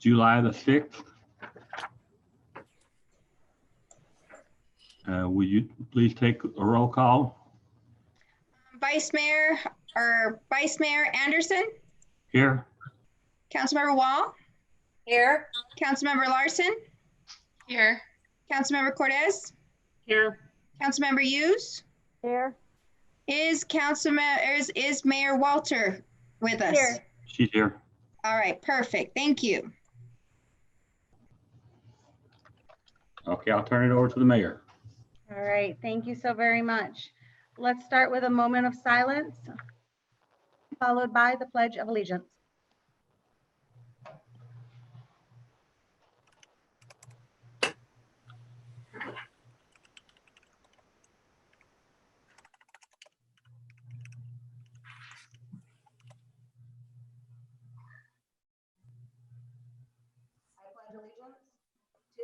July the 6th. Will you please take a roll call? Vice Mayor Anderson, Here. Councilmember Wall, Here. Councilmember Larson, Here. Councilmember Cortez, Here. Councilmember Hughes. Here. Is Mayor Walter with us? Here. She's here. All right, perfect. Thank you. Okay, I'll turn it over to the mayor. All right, thank you so very much. Let's start with a moment of silence, followed by the Pledge of Allegiance.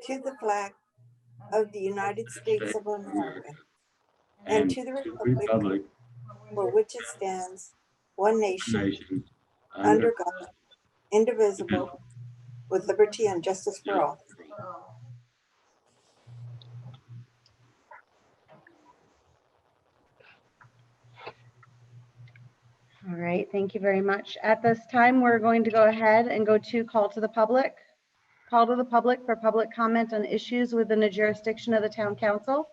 To the flag of the United States of America and to the republic for which it stands, one nation, under God, indivisible, with liberty and justice for all. All right, thank you very much. At this time, we're going to go ahead and go to call to the public. Call to the public for public comment on issues within the jurisdiction of the town council.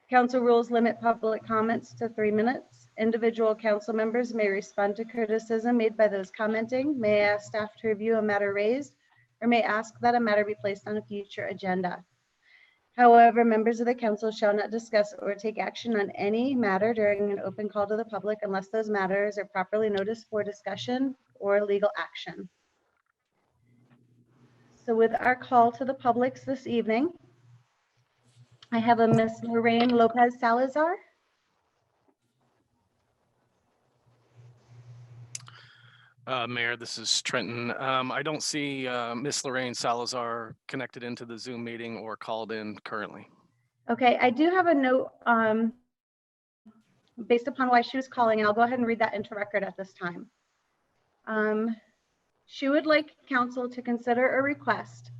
Council rules limit public comments to 3 minutes. Individual council members may respond to criticism made by those commenting, may ask staff to review a matter raised, or may ask that a matter be placed on a future agenda. However, members of the council shall not discuss or take action on any matter during an open call to the public unless those matters are properly noticed for discussion or legal action. So with our call to the public this evening, I have a Miss Lorraine Lopez Salazar. Mayor, this is Trenton. I don't see Miss Lorraine Salazar connected into the Zoom meeting or called in currently. Okay, I do have a note based upon why she was calling, and I'll go ahead and read that into record at this time. She would like council to consider a request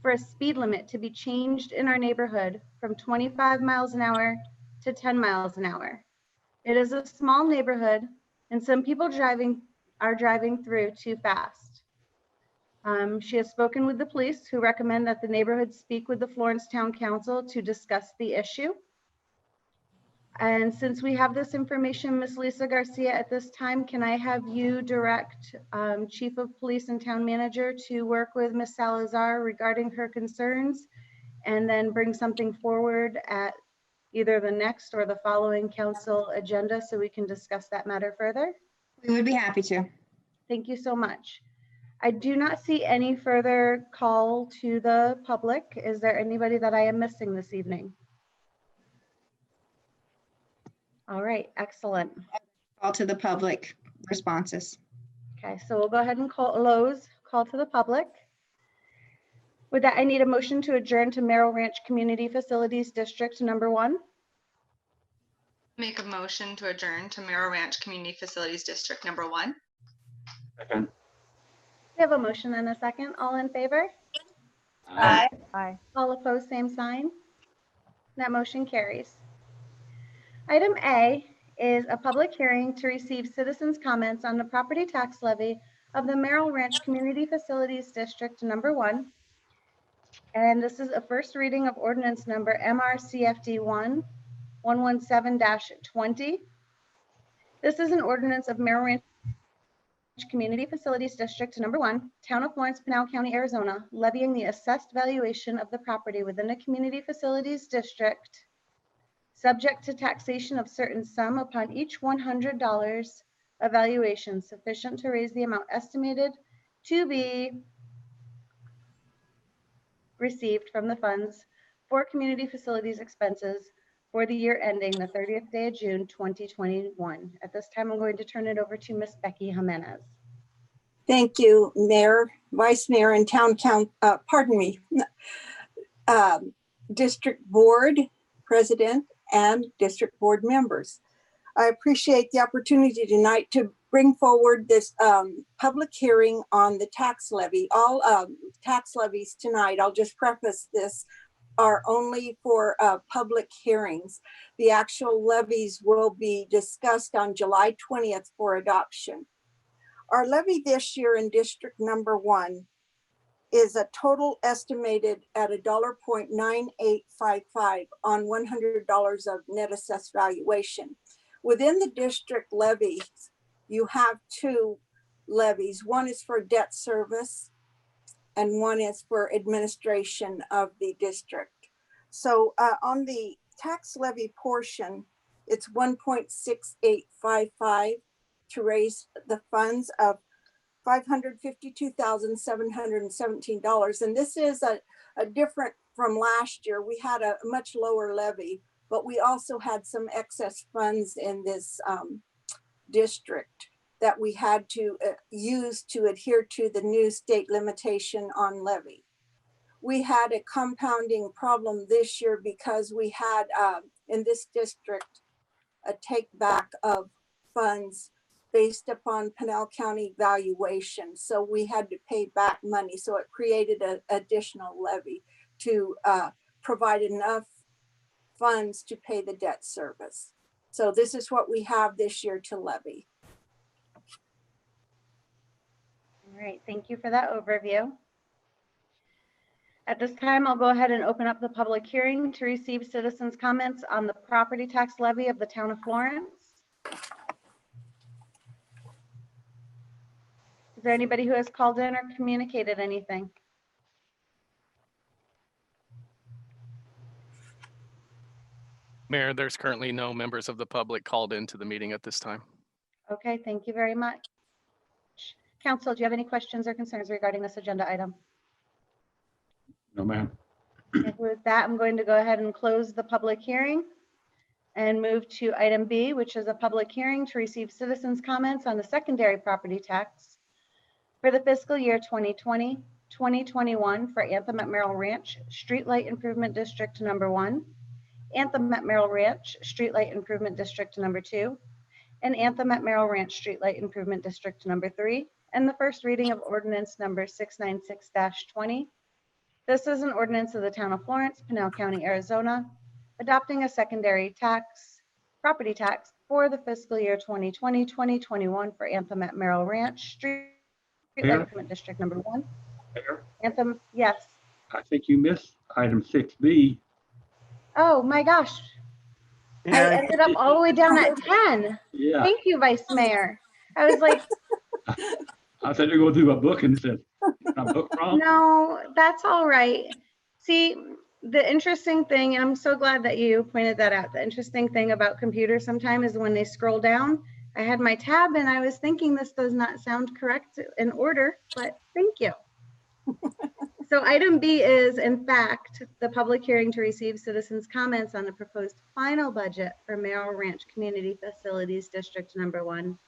for a speed limit to be changed in our neighborhood from 25 miles an hour to 10 miles an hour. It is a small neighborhood and some people are driving through too fast. She has spoken with the police, who recommend that the neighborhood speak with the Florence Town Council to discuss the issue. And since we have this information, Ms. Lisa Garcia, at this time, can I have you direct Chief of Police and Town Manager to work with Ms. Salazar regarding her concerns, and then bring something forward at either the next or the following council agenda so we can discuss that matter further? We would be happy to. Thank you so much. I do not see any further call to the public. Is there anybody that I am missing this evening? All right, excellent. Call to the public responses. Okay, so we'll go ahead and call to the public. With that, I need a motion to adjourn to Merrill Ranch Community Facilities District number 1. Make a motion to adjourn to Merrill Ranch Community Facilities District number 1. Second. We have a motion and a second. All in favor? Aye. Aye. All opposed, same sign. That motion carries. Item A is a public hearing to receive citizens' comments on the property tax levy of the Merrill Ranch Community Facilities District number 1. And this is a first reading of ordinance number MRCFD 117-20. This is an ordinance of Merrill Ranch Community Facilities District number 1, Town of Florence, Pinal County, Arizona, levying the assessed valuation of the property within the Community Facilities District, subject to taxation of certain sum upon each $100 of valuation sufficient to raise the amount estimated to be received from the funds for community facilities expenses for the year ending the 30th day of June 2021. At this time, I'm going to turn it over to Miss Becky Jimenez. Thank you, Mayor, Vice Mayor, and District Board President and District Board members. I appreciate the opportunity tonight to bring forward this public hearing on the tax levy. All tax levies tonight, I'll just preface this, are only for public hearings. The actual levies will be discussed on July 20th for adoption. Our levy this year in District Number 1 is a total estimated at $1.9855 on $100 of net assessed valuation. Within the district levies, you have two levies. One is for debt service and one is for administration of the district. So on the tax levy portion, it's 1.6855 to raise the funds of $552,717. And this is a different from last year. We had a much lower levy, but we also had some excess funds in this district that we had to use to adhere to the new state limitation on levy. We had a compounding problem this year because we had in this district a take back of funds based upon Pinal County valuation. So we had to pay back money. So it created an additional levy to provide enough funds to pay the debt service. So this is what we have this year to levy. All right, thank you for that overview. At this time, I'll go ahead and open up the public hearing to receive citizens' comments on the property tax levy of the town of Florence. Is there anybody who has called in or communicated anything? Mayor, there's currently no members of the public called into the meeting at this time. Okay, thank you very much. Council, do you have any questions or concerns regarding this agenda item? No, ma'am. Okay, with that, I'm going to go ahead and close the public hearing and move to item B, which is a public hearing to receive citizens' comments on the secondary property tax for the fiscal year 2020-2021 for Anthem at Merrill Ranch Streetlight Improvement District Number 1, Anthem at Merrill Ranch Streetlight Improvement District Number 2, and Anthem at Merrill Ranch Streetlight Improvement District Number 3, and the first reading of ordinance number 696-20. This is an ordinance of the town of Florence, Pinal County, Arizona, adopting a secondary tax, property tax for the fiscal year 2020-2021 for Anthem at Merrill Ranch Streetlight Improvement District Number 1. Mayor, Anthem, yes. I think you missed item 6B. Oh my gosh. I ended up all the way down at 10. Yeah, Thank you, Vice Mayor. I was like, I said to go through my book and said, "My book wrong." no, that's all right. See, the interesting thing, and I'm so glad that you pointed that out. The interesting thing about computers sometimes is when they scroll down, I had my tab and I was thinking this does not sound correct in order, but thank you. So item B is, in fact, the public hearing to receive citizens' comments on the proposed final budget for Merrill Ranch Community Facilities District Number 1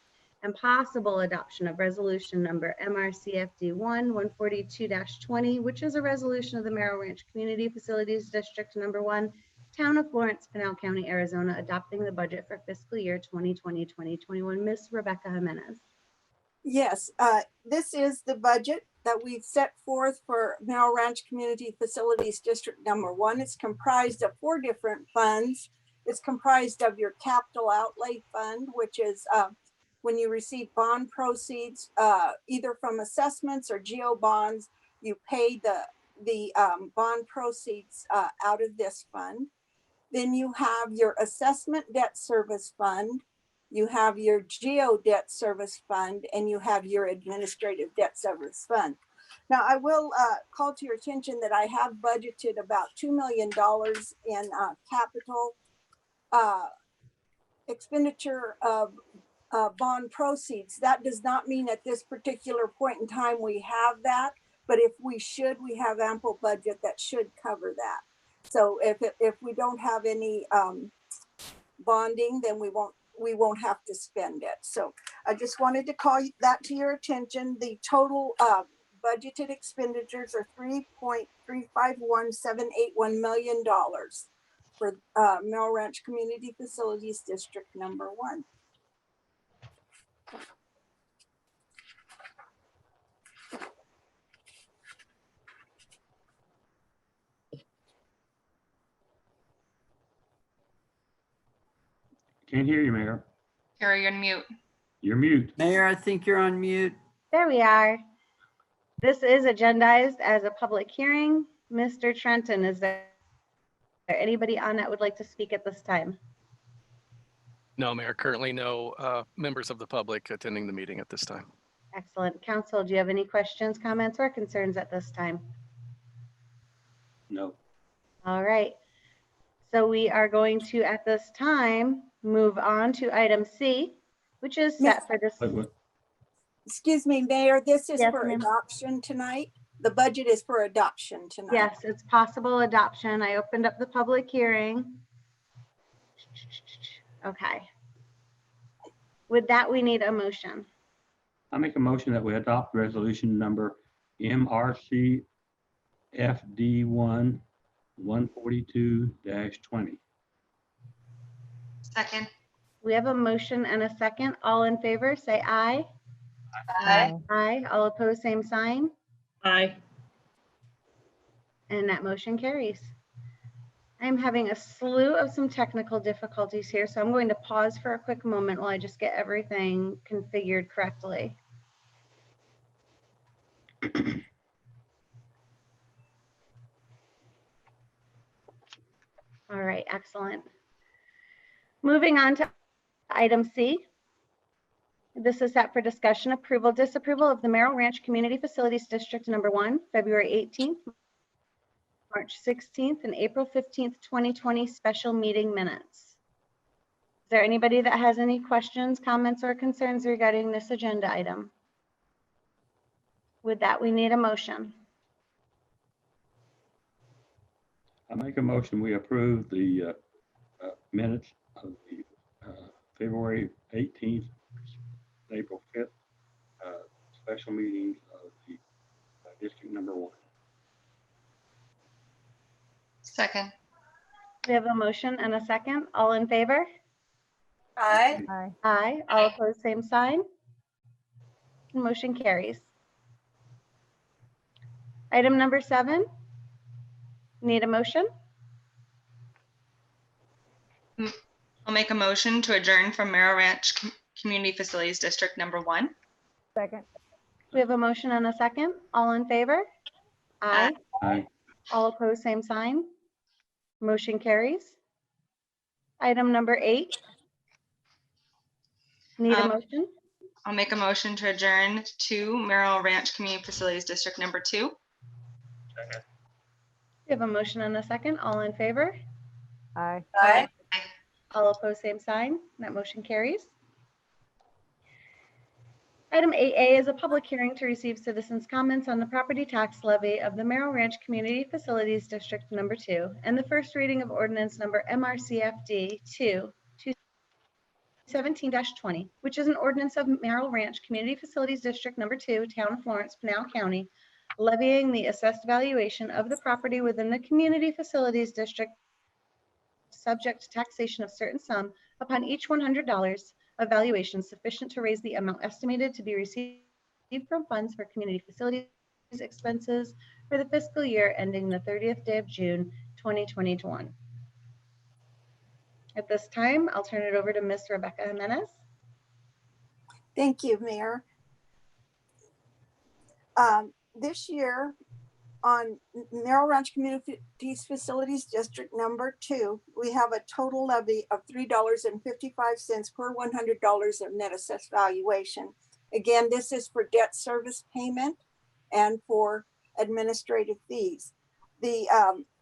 and possible adoption of resolution number MRCFD 142-20, which is a resolution of the Merrill Ranch Community Facilities District Number 1, Town of Florence, Pinal County, Arizona, adopting the budget for fiscal year 2020-2021. Ms. Rebecca Jimenez. Yes, this is the budget that we've set forth for Merrill Ranch Community Facilities District Number 1. It's comprised of 4 different funds. It's comprised of your capital outlay fund, which is when you receive bond proceeds, either from assessments or geo bonds, you pay the bond proceeds out of this fund. Then you have your assessment debt service fund, you have your geo debt service fund, and you have your administrative debt service fund. Now, I will call to your attention that I have budgeted about $2 million in capital expenditure of bond proceeds. That does not mean at this particular point in time we have that, but if we should, we have ample budget that should cover that. So if we don't have any bonding, then we won't have to spend it. So I just wanted to call that to your attention. The total budgeted expenditures are $3.351781 million. for Merrill Ranch Community Facilities District Number 1. Can't hear you, Mayor. Carrie, you're on mute. You're mute. Mayor, I think you're on mute. There we are. This is agendized as a public hearing. Mr. Trenton, is there anybody on that would like to speak at this time? No, Mayor, currently no members of the public attending the meeting at this time. Excellent. Council, do you have any questions, comments, or concerns at this time? No. All right. So we are going to, at this time, move on to item C, which is set for this. Wait. Excuse me, Mayor, this is Yes, for ma'am. adoption tonight. The budget is for adoption tonight. Yes, it's possible adoption. I opened up the public hearing. Okay. With that, we need a motion. I make a motion that we adopt resolution number MRC FD1 142-20. Second. We have a motion and a second. All in favor, say aye. Aye. Aye. All opposed, same sign. Aye. And that motion carries. I'm having a slew of some technical difficulties here, so I'm going to pause for a quick moment while I just get everything configured correctly. All right, excellent. Moving on to item C. This is set for discussion, approval, disapproval of the Merrill Ranch Community Facilities District Number 1, February 18th, March 16th, and April 15th, 2020 special meeting minutes. Is there anybody that has any questions, comments, or concerns regarding this agenda item? With that, we need a motion. I make a motion, we approve the minutes of the February 18th, April 5th special meetings of the district number 1. Second. We have a motion and a second. All in favor? Aye. Aye. All opposed, same sign. Motion carries. Item number 7. Need a motion? I'll make a motion to adjourn from Merrill Ranch Community Facilities District Number 1. Second. We have a motion and a second. All in favor? Aye. Aye. All opposed, same sign. Motion carries. Item number 8. Need a motion? I'll make a motion to adjourn to Merrill Ranch Community Facilities District Number 2. We have a motion and a second. All in favor? Aye. Aye. All opposed, same sign. That motion carries. Item 8A is a public hearing to receive citizens' comments on the property tax levy of the Merrill Ranch Community Facilities District Number 2 and the first reading of ordinance number MRCFD 2-17-20, which is an ordinance of Merrill Ranch Community Facilities District Number 2, Town of Florence, Pinal County, levying the assessed valuation of the property within the Community Facilities District subject to taxation of certain sum upon each $100 of valuation sufficient to raise the amount estimated to be received from funds for community facilities expenses for the fiscal year ending the 30th day of June, 2021. At this time, I'll turn it over to Ms. Rebecca Jimenez. Thank you, Mayor. This year on Merrill Ranch Community Facilities District Number 2, we have a total levy of $3.55 per $100 of net assessed valuation. Again, this is for debt service payment and for administrative fees. The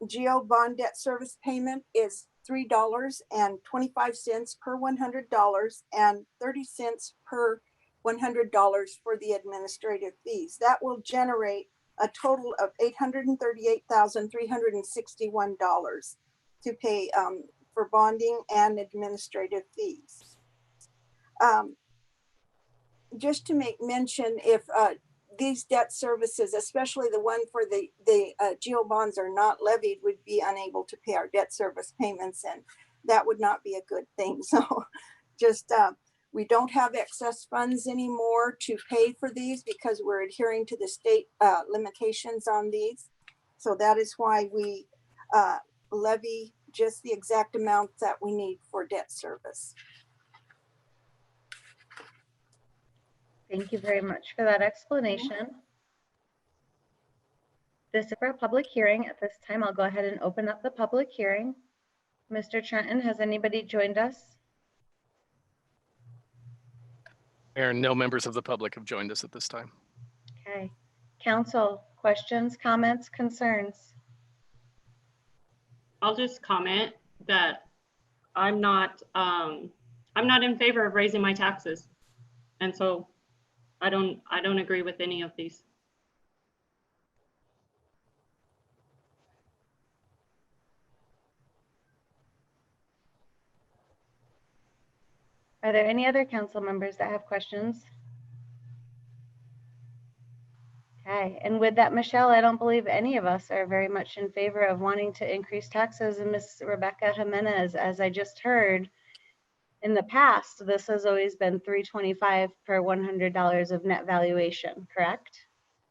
GO bond debt service payment is $3.25 per $100 and 30 cents per $100 for the administrative fees. That will generate a total of $838,361 to pay for bonding and administrative fees. Just to make mention, if these debt services, especially the one for the GO bonds are not levied, would be unable to pay our debt service payments, and that would not be a good thing. So just, we don't have excess funds anymore to pay for these because we're adhering to the state limitations on these. So that is why we levy just the exact amount that we need for debt service. Thank you very much for that explanation. This is for a public hearing. At this time, I'll go ahead and open up the public hearing. Mr. Trenton, has anybody joined us? Mayor, no members of the public have joined us at this time. Okay. Council, questions, comments, concerns? I'll just comment that I'm not in favor of raising my taxes. And so I don't agree with any of these. Are there any other council members that have questions? Okay, and with that, Michelle, I don't believe any of us are very much in favor of wanting to increase taxes. And Ms. Rebecca Jimenez, as I just heard, in the past, this has always been $325 per $100 of net valuation, correct?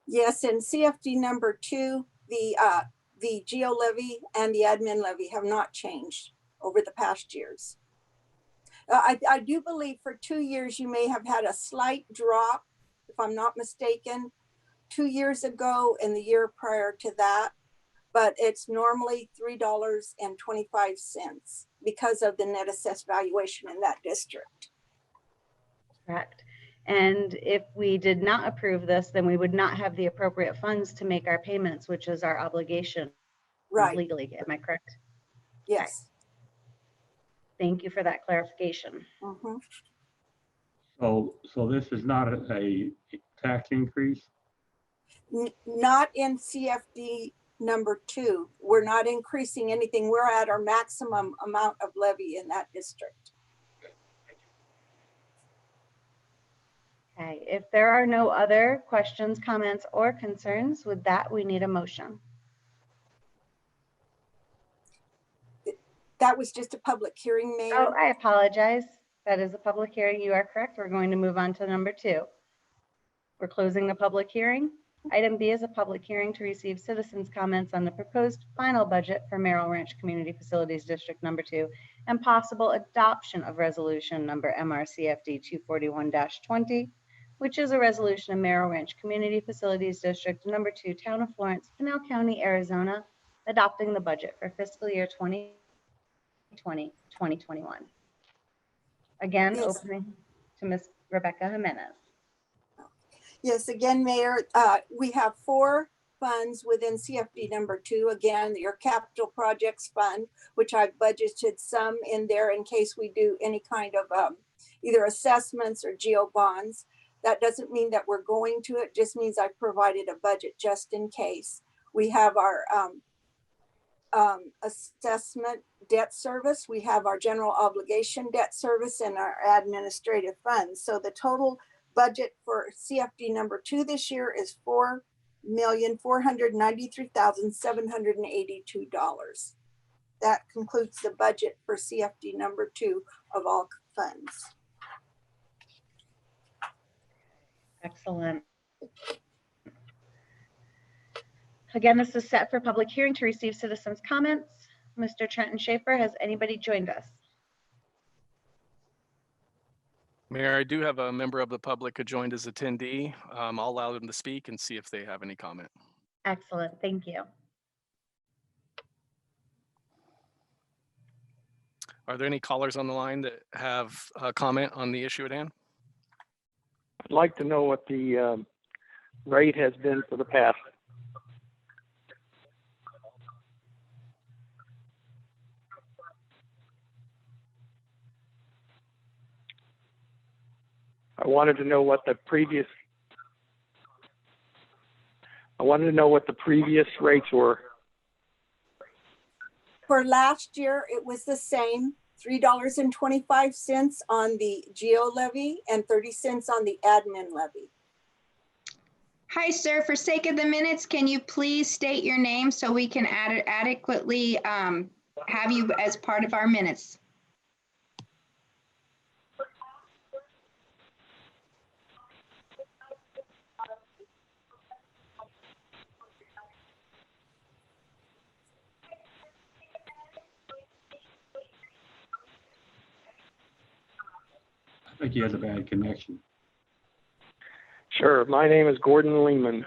Yes, and CFD number 2, the GO levy and the admin levy have not changed over the past years. I do believe for 2 years you may have had a slight drop, if I'm not mistaken, 2 years ago and the year prior to that, but it's normally $3.25 because of the net assessed valuation in that district. Correct. And if we did not approve this, then we would not have the appropriate funds to make our payments, which is our obligation legally. Am I correct? Yes. Okay. Thank you for that clarification. Mm-hmm. So this is not a tax increase? Not in CFD number 2. We're not increasing anything. We're at our maximum amount of levy in that district. Okay, if there are no other questions, comments, or concerns, with that, we need a motion. That was just a public hearing, Mayor. Oh, I apologize. That is a public hearing. You are correct. We're going to move on to number 2. We're closing the public hearing. Item B is a public hearing to receive citizens' comments on the proposed final budget for Merrill Ranch Community Facilities District Number 2 and possible adoption of resolution number MRCFD 241-20, which is a resolution of Merrill Ranch Community Facilities District Number 2, Town of Florence, Pinal County, Arizona, adopting the budget for fiscal year 2020-2021. Again, Yes. opening to Ms. Rebecca Jimenez. Yes, again, Mayor, we have 4 funds within CFD number 2. Again, your capital projects fund, which I've budgeted some in there in case we do any kind of either assessments or GO bonds. That doesn't mean that we're going to, it just means I've provided a budget just in case. We have our assessment debt service. We have our general obligation debt service and our administrative funds. So the total budget for CFD number 2 this year is $4,493,782. That concludes the budget for CFD number 2 of all funds. Excellent. Again, this is set for public hearing to receive citizens' comments. Mr. Trenton Schaefer, has anybody joined us? Mayor, I do have a member of the public who joined as attendee. I'll allow them to speak and see if they have any comment. Excellent, thank you. Are there any callers on the line that have a comment on the issue at hand? I'd like to know what the rate has been for the past. I wanted to know what the previous rates were. For last year, it was the same, $3.25 on the GO levy and 30 cents on the admin levy. Hi, sir. For sake of the minutes, can you please state your name so we can adequately have you as part of our minutes? I think he has a bad connection. Sure. My name is Gordon Lehman.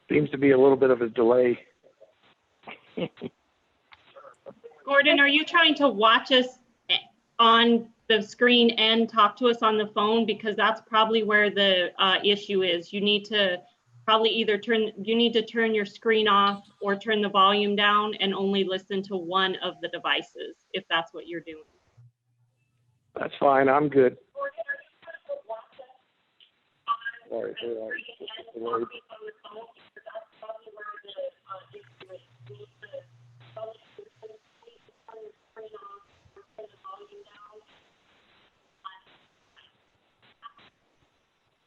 Seems to be a little bit of a delay. Gordon, are you trying to watch us on the screen and talk to us on the phone? Because that's probably where the issue is. You need to probably either turn your screen off or turn the volume down and only listen to one of the devices, if that's what you're doing. That's fine. I'm good. Sorry for that.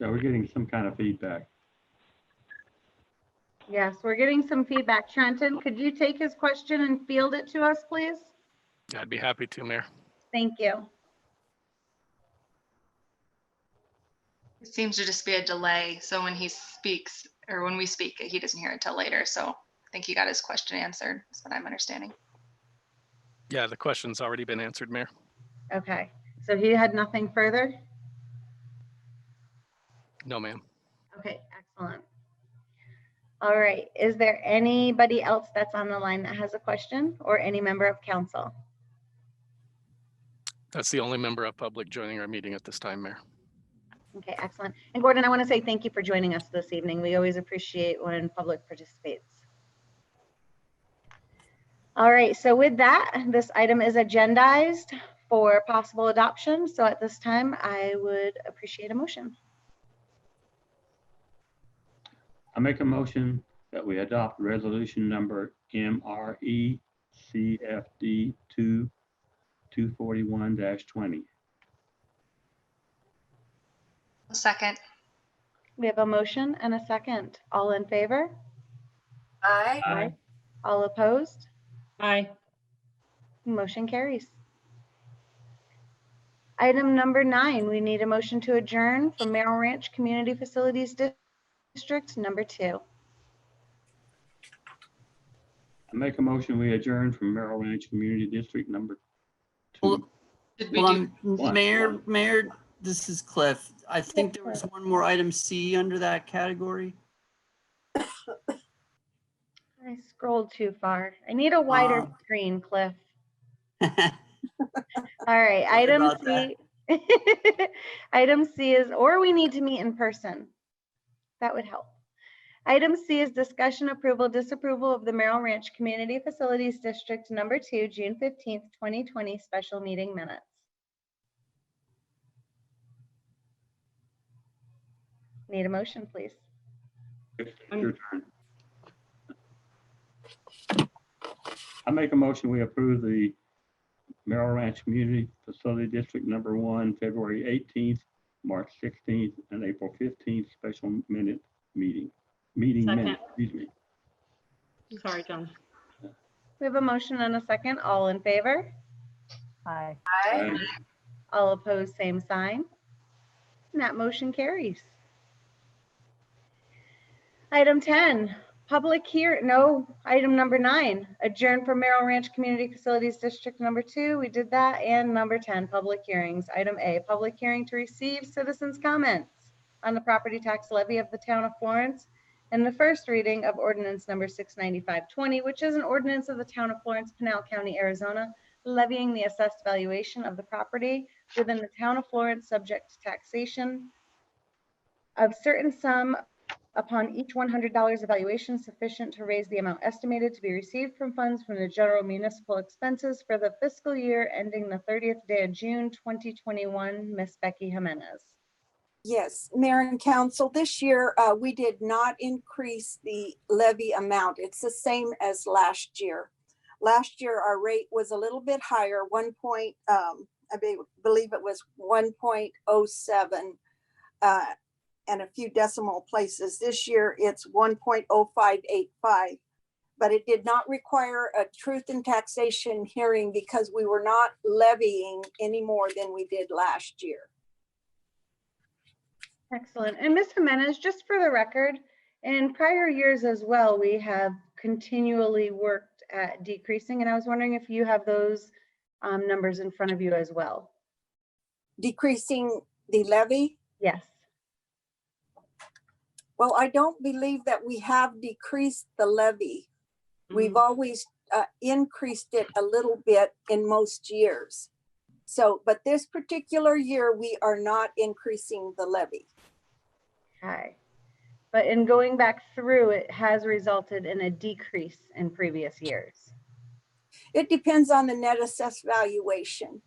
So we're getting some kind of feedback. Yes, we're getting some feedback. Trenton, could you take his question and field it to us, please? I'd be happy to, Mayor. Thank you. It seems to just be a delay. So when he speaks, or when we speak, he doesn't hear it till later. So I think he got his question answered. That's what I'm understanding. Yeah, the question's already been answered, Mayor. Okay, so he had nothing further? No, ma'am. Okay, excellent. All right, is there anybody else that's on the line that has a question, or any member of council? That's the only member of public joining our meeting at this time, Mayor. Okay, excellent. And Gordon, I want to say thank you for joining us this evening. We always appreciate when public participates. All right, so with that, this item is agendized for possible adoption. So at this time, I would appreciate a motion. I make a motion that we adopt resolution number MRE CFD 241-20. A second. We have a motion and a second. All in favor? Aye. Aye. All opposed? Aye. Motion carries. Item number 9, we need a motion to adjourn from Merrill Ranch Community Facilities District number 2. I make a motion we adjourn from Merrill Ranch Community District number 2. Well, Did we well, do? Mayor, this is Cliff. I think there was one more item C under that category. I scrolled too far. I need a wider screen, Cliff. All right, Sorry item about C. Item C is, or we need to meet in person. That would help. Item C is discussion, approval, disapproval of the Merrill Ranch Community Facilities District number 2, June 15th, 2020 special meeting minutes. Need a motion, please. It's your turn. I make a motion we approve the Merrill Ranch Community Facility District number 1, February 18th, March 16th, and April 15th special meeting Second. minutes, excuse me. Sorry, John. We have a motion and a second. All in favor? Aye. Aye. All opposed, same sign. And that motion carries. Item 10, public item number 9, adjourn from Merrill Ranch Community Facilities District number 2. We did that. And number 10, public hearings. Item A, public hearing to receive citizens' comments on the property tax levy of the town of Florence and the first reading of ordinance number 69520, which is an ordinance of the town of Florence, Pinal County, Arizona, levying the assessed valuation of the property within the town of Florence subject to taxation of certain sum upon each $100 evaluation sufficient to raise the amount estimated to be received from funds from the general municipal expenses for the fiscal year ending the 30th day of June 2021. Miss Becky Jimenez. Yes, Mayor and Council, this year we did not increase the levy amount. It's the same as last year. Last year, our rate was a little bit higher, believe it was 1.07 and a few decimal places. This year, it's 1.0585. But it did not require a truth and taxation hearing because we were not levying any more than we did last year. Excellent. And Ms. Jimenez, just for the record, in prior years as well, we have continually worked at decreasing, and I was wondering if you have those numbers in front of you as well. Decreasing the levy? Yes. Well, I don't believe that we have decreased the levy. We've always increased it a little bit in most years. So, but this particular year, we are not increasing the levy. Okay. But in going back through, it has resulted in a decrease in previous years. It depends on the net assessed valuation.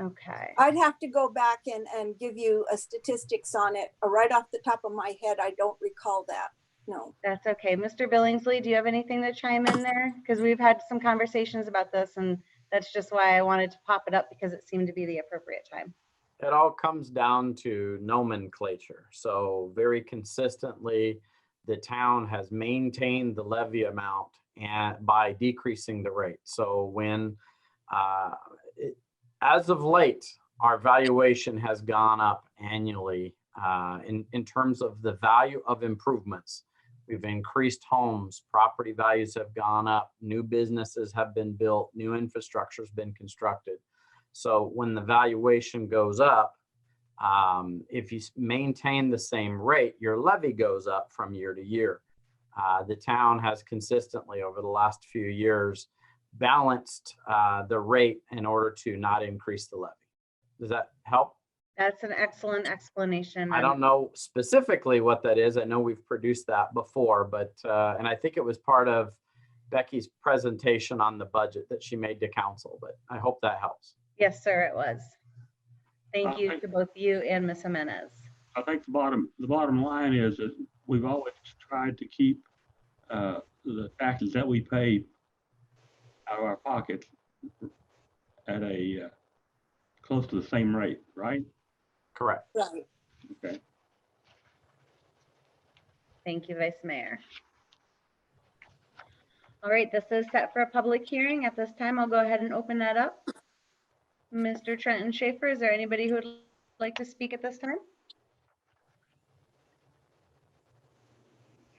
Okay. I'd have to go back and give you a statistics on it. Right off the top of my head, I don't recall that. No. That's okay. Mr. Billingsley, do you have anything to chime in there? Because we've had some conversations about this, and that's just why I wanted to pop it up, because it seemed to be the appropriate time. It all comes down to nomenclature. So very consistently, the town has maintained the levy amount and by decreasing the rate. So when, as of late, our valuation has gone up annually in terms of the value of improvements. We've increased homes, property values have gone up, new businesses have been built, new infrastructure has been constructed. So when the valuation goes up, if you maintain the same rate, your levy goes up from year to year. The town has consistently over the last few years balanced the rate in order to not increase the levy. Does that help? That's an excellent explanation. I don't know specifically what that is. I know we've produced that before, but and I think it was part of Becky's presentation on the budget that she made to council, but I hope that helps. Yes, sir, it was. Thank you to both you and Ms. Jimenez. I think the bottom line is that we've always tried to keep the taxes that we pay out of our pockets at a close to the same rate, right? Correct. Right. Okay. Thank you, Vice Mayor. All right, this is set for a public hearing. At this time, I'll go ahead and open that up. Mr. Trenton Schaefer, is there anybody who would like to speak at this time?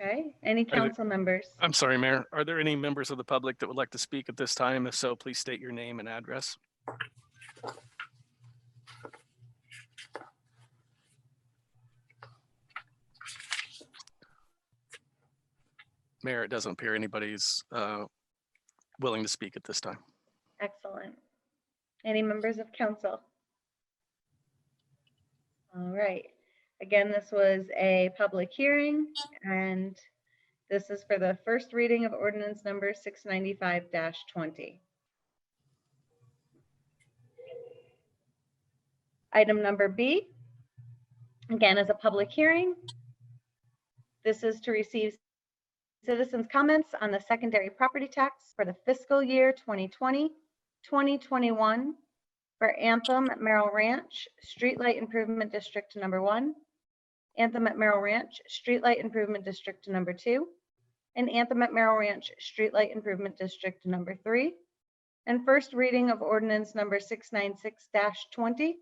Okay, any council members? I'm sorry, Mayor. Are there any members of the public that would like to speak at this time? If so, please state your name and address. Mayor, it doesn't appear anybody's willing to speak at this time. Excellent. Any members of council? All right. Again, this was a public hearing, and this is for the first reading of ordinance number 695-20. Item number B, again, is a public hearing. This is to receive citizens' comments on the secondary property tax for the fiscal year 2020-2021 for Anthem at Merrill Ranch Streetlight Improvement District number 1, Anthem at Merrill Ranch Streetlight Improvement District number 2, and Anthem at Merrill Ranch Streetlight Improvement District number 3, and first reading of ordinance number 696-20,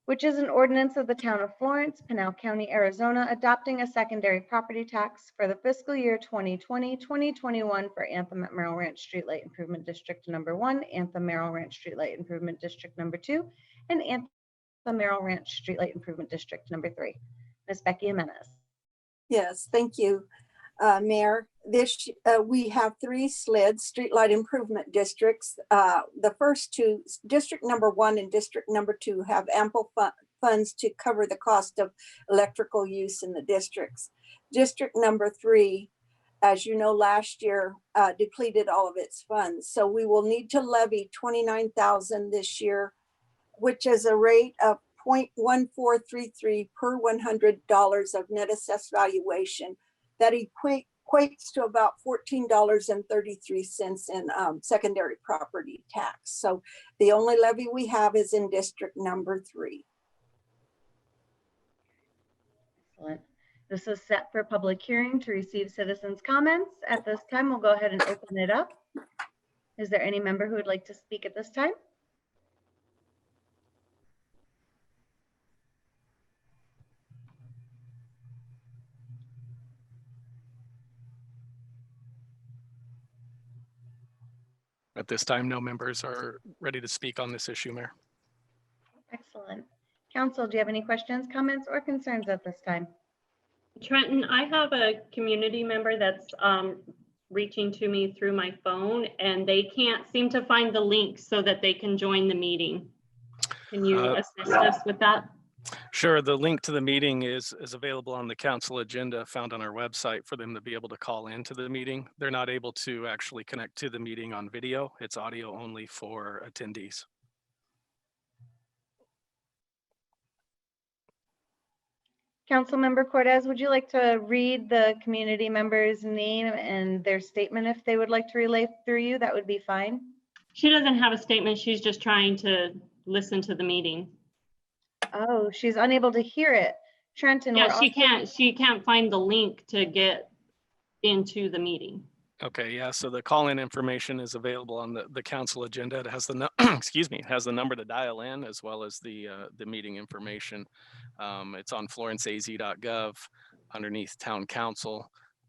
which is an ordinance of the town of Florence, Pinal County, Arizona, adopting a secondary property tax for the fiscal year 2020-2021 for Anthem at Merrill Ranch Streetlight Improvement District number 1, Anthem Merrill Ranch Streetlight Improvement District number 2, and Anthem Merrill Ranch Streetlight Improvement District number 3. Ms. Becky Jimenez. Yes, thank you, Mayor. We have 3 SLID, streetlight improvement districts. The first 2, district number 1 and district number 2, have ample funds to cover the cost of electrical use in the districts. District number 3, as you know, last year depleted all of its funds. So we will need to levy $29,000 this year, which is a rate of 0.1433 per $100 of net assessed valuation. That equates to about $14.33 in secondary property tax. So the only levy we have is in District Number 3. Excellent. This is set for public hearing to receive citizens' comments. At this time, we'll go ahead and open it up. Is there any member who would like to speak at this time? At this time, no members are ready to speak on this issue, Mayor. Excellent. Council, do you have any questions, comments, or concerns at this time? Trenton, I have a community member that's reaching to me through my phone, and they can't seem to find the link so that they can join the meeting. Can you assist us with that? Sure. The link to the meeting is available on the council agenda found on our website for them to be able to call into the meeting. They're not able to actually connect to the meeting on video. It's audio only for attendees. Councilmember Cortez, would you like to read the community member's name and their statement if they would like to relay through you? That would be fine. She doesn't have a statement. She's just trying to listen to the meeting. Oh, she's unable to hear it. Trenton, Yeah, she can't find the link to get into the meeting. Okay, yeah, so the call-in information is available on the council agenda. It has the excuse me, it has the number to dial in as well as the meeting information. It's on florenceaz.gov underneath town council,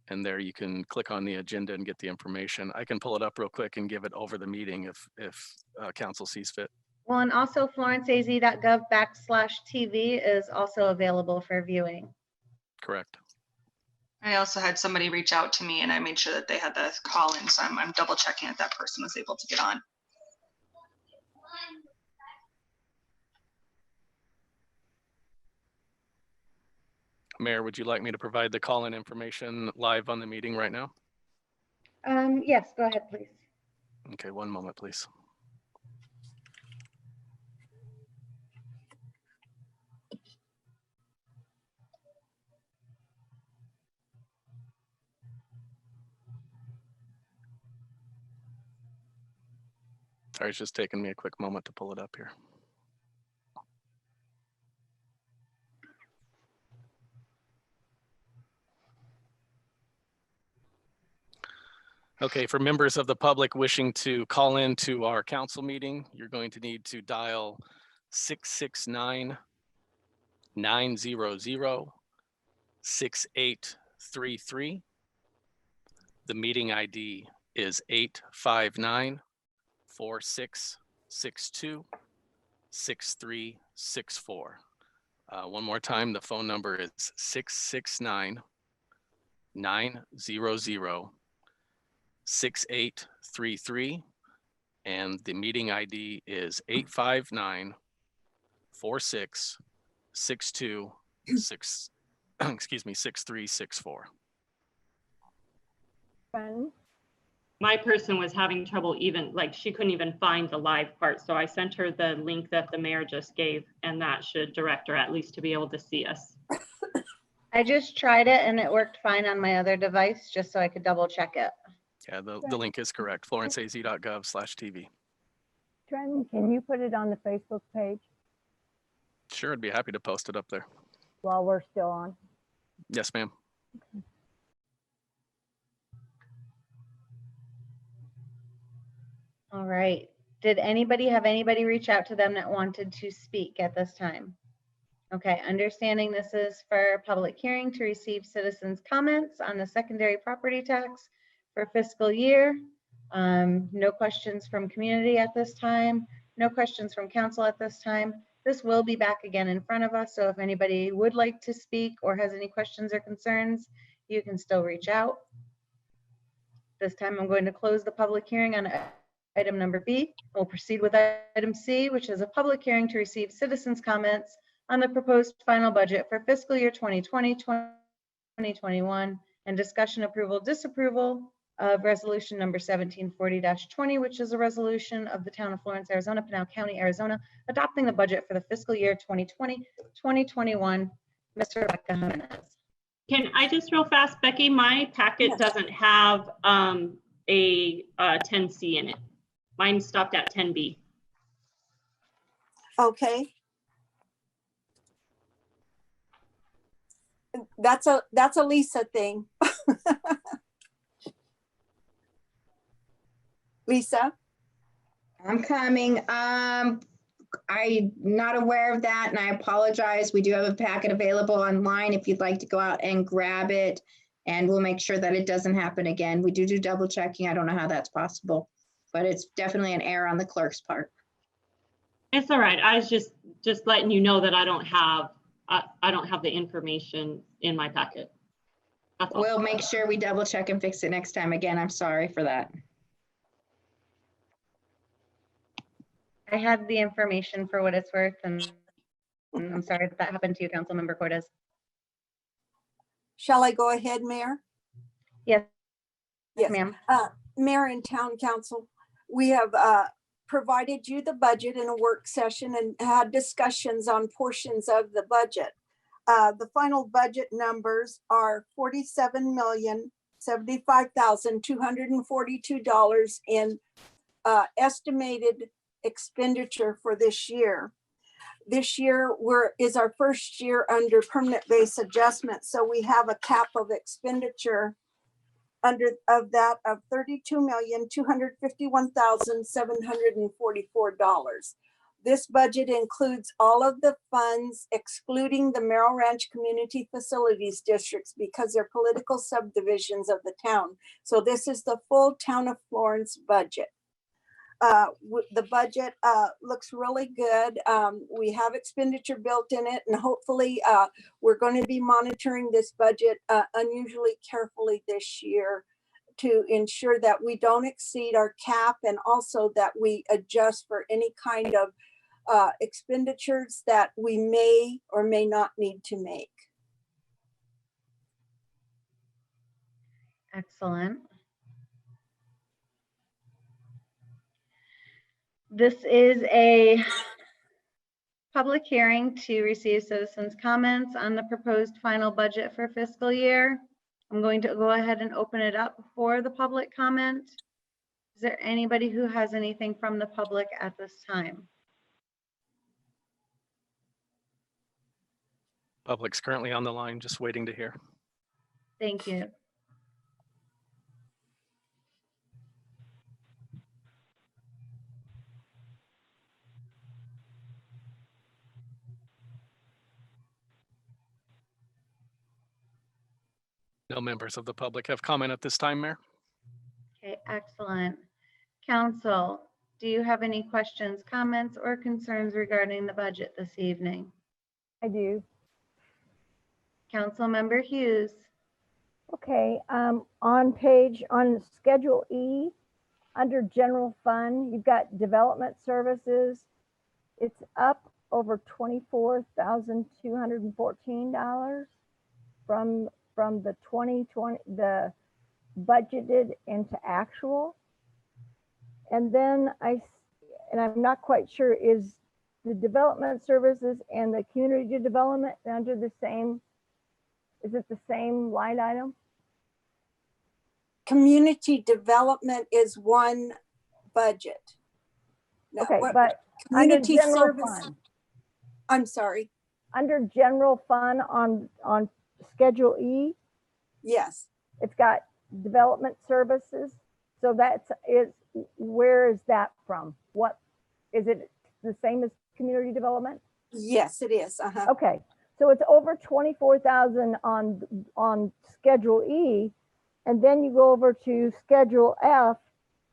and there you can click on the agenda and get the information. I can pull it up real quick and give it over the meeting if council sees fit. Well, and also florenceaz.gov/TV is also available for viewing. Correct. I also had somebody reach out to me and I made sure that they had the call in. So I'm double checking if that person was able to get on. Mayor, would you like me to provide the call-in information live on the meeting right now? Yes, go ahead, please. Okay, one moment, please. Sorry, it's just taking me a quick moment to pull it up here. Okay, for members of the public wishing to call in to our council meeting, you're going to need to dial 669-900-6833. The meeting ID is 859-4662-6364. One more time, the phone number is 669-900-6833, and the meeting ID is 859-4662-6364. My person was having trouble she couldn't even find the live part. So I sent her the link that the mayor just gave, and that should direct her at least to be able to see us. I just tried it and it worked fine on my other device, just so I could double check it. Yeah, the link is correct, florenceaz.gov/TV. Trenton, can you put it on the Facebook page Sure, I'd be happy to post it up there. while we're still on? Yes, ma'am. All right. Did anybody have anybody reach out to them that wanted to speak at this time? Okay, understanding this is for a public hearing to receive citizens' comments on the secondary property tax for fiscal year. No questions from community at this time. No questions from council at this time. This will be back again in front of us. So if anybody would like to speak or has any questions or concerns, you can still reach out. This time I'm going to close the public hearing on item number B. We'll proceed with item C, which is a public hearing to receive citizens' comments on the proposed final budget for fiscal year 2020-2021 and discussion approval, disapproval of resolution number 1740-20, which is a resolution of the town of Florence, Arizona, Pinal County, Arizona, adopting the budget for the fiscal year 2020-2021. Mr. Rebecca Jimenez. Can I just real fast, Becky, my packet Yes. doesn't have a 10C in it. Mine stopped at 10B. Okay. That's a Lisa thing. Lisa? I'm coming. I'm not aware of that, and I apologize. We do have a packet available online if you'd like to go out and grab it, and we'll make sure that it doesn't happen again. We do double checking. I don't know how that's possible, but it's definitely an error on the clerk's part. It's all right. I was just letting you know that I don't have the information in my packet. That's all. We'll make sure we double check and fix it next time. Again, I'm sorry for that. I had the information for what it's worth, and I'm sorry that happened to you, Councilmember Cortez. Shall I go ahead, Mayor? Yes, Yes. ma'am. Mayor and Town Council, we have provided you the budget in a work session and had discussions on portions of the budget. The final budget numbers are $47,075,242 in estimated expenditure for this year. This year is our first year under permanent base adjustment, so we have a cap of expenditure of $32,251,744. This budget includes all of the funds excluding the Merrill Ranch Community Facilities Districts because they're political subdivisions of the town. So this is the full town of Florence budget. The budget looks really good. We have expenditure built in it, and hopefully we're going to be monitoring this budget unusually carefully this year to ensure that we don't exceed our cap, and also that we adjust for any kind of expenditures that we may or may not need to make. Excellent. This is a public hearing to receive citizens' comments on the proposed final budget for fiscal year. I'm going to go ahead and open it up for the public comment. Is there anybody who has anything from the public at this time? Public's currently on the line, just waiting to hear. Thank you. No members of the public have comment at this time, Mayor. Okay, excellent. Council, do you have any questions, comments, or concerns regarding the budget this evening? I do. Councilmember Hughes. Okay, on Schedule E, under General Fund, you've got Development Services. It's up over $24,214 from the 2020, the budgeted into actual. And then I'm not quite sure, is the Development Services and the Community Development under the same, is it the same line item? Community development is one budget. No, Okay, what- but under community general service. fund, I'm sorry. under general fund on Schedule E, Yes. it's got development services. So where is that from? What, is it the same as community development? Yes, it is. Uh-huh. Okay, so it's over 24,000 on Schedule E, and then you go over to Schedule F,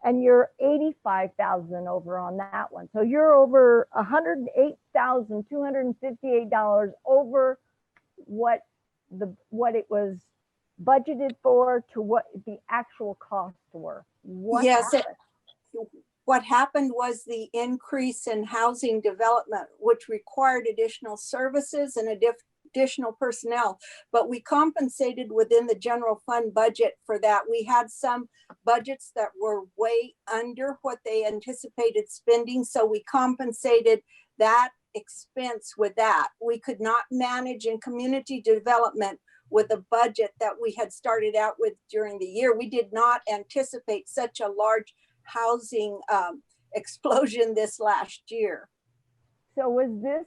and you're 85,000 over on that one. So you're over $108,258 over what it was budgeted for to what the actual costs were. What Yes, happened? what happened was the increase in housing development, which required additional services and additional personnel, but we compensated within the general fund budget for that. We had some budgets that were way under what they anticipated spending, so we compensated that expense with that. We could not manage in community development with a budget that we had started out with during the year. We did not anticipate such a large housing explosion this last year. So was this,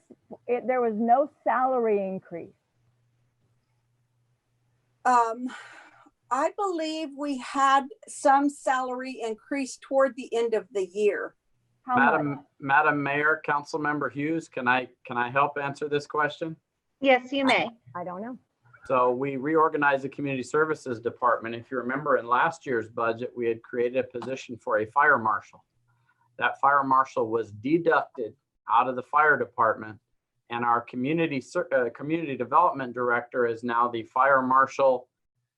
there was no salary increase? I believe we had some salary increase toward the end of the year. How much? Madam Mayor, Councilmember Hughes, can I help answer this question? Yes, you may. I don't know. So we reorganized the Community Services Department. If you remember, in last year's budget, we had created a position for a fire marshal. That fire marshal was deducted out of the fire department, and our community development director is now the fire marshal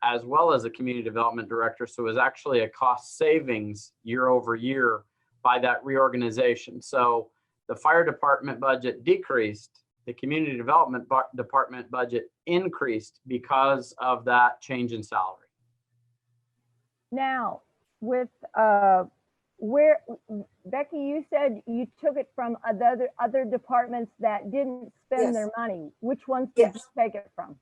as well as the community development director. So it was actually a cost savings year over year by that reorganization. So the fire department budget decreased, the community development department budget increased because of that change in salary. Now, with where, Becky, you said you took it from other departments that didn't spend their money. Which ones did you take it from?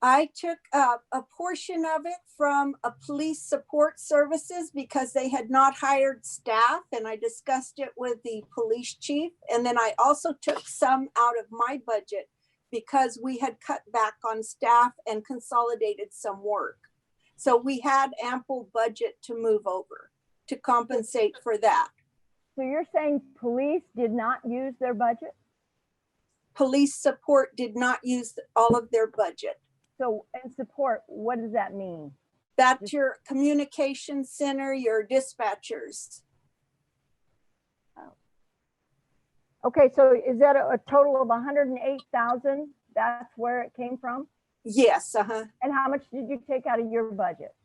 I took a portion of it from a police support services because they had not hired staff, and I discussed it with the police chief. And then I also took some out of my budget because we had cut back on staff and consolidated some work. So we had ample budget to move over to compensate for that. So you're saying police did not use their budget? Police support did not use all of their budget. So, and support, what does that mean? That's your communication center, your dispatchers. Okay, so is that a total of 108,000? That's where it came from? Yes, And how much did you take out of your budget?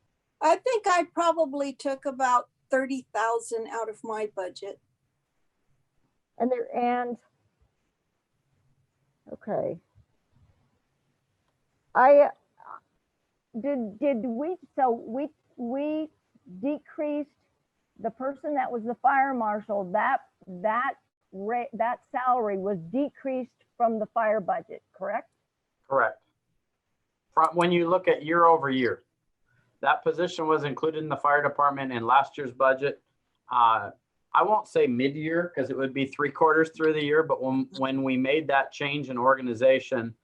I think I probably took about 30,000 out of my budget. Okay. We decreased the person that was the fire marshal, that salary was decreased from the fire budget, correct? Correct. When you look at year over year, that position was included in the fire department in last year's budget. I won't say mid-year because it would be 3/4 through the year, but when we made that change in organization,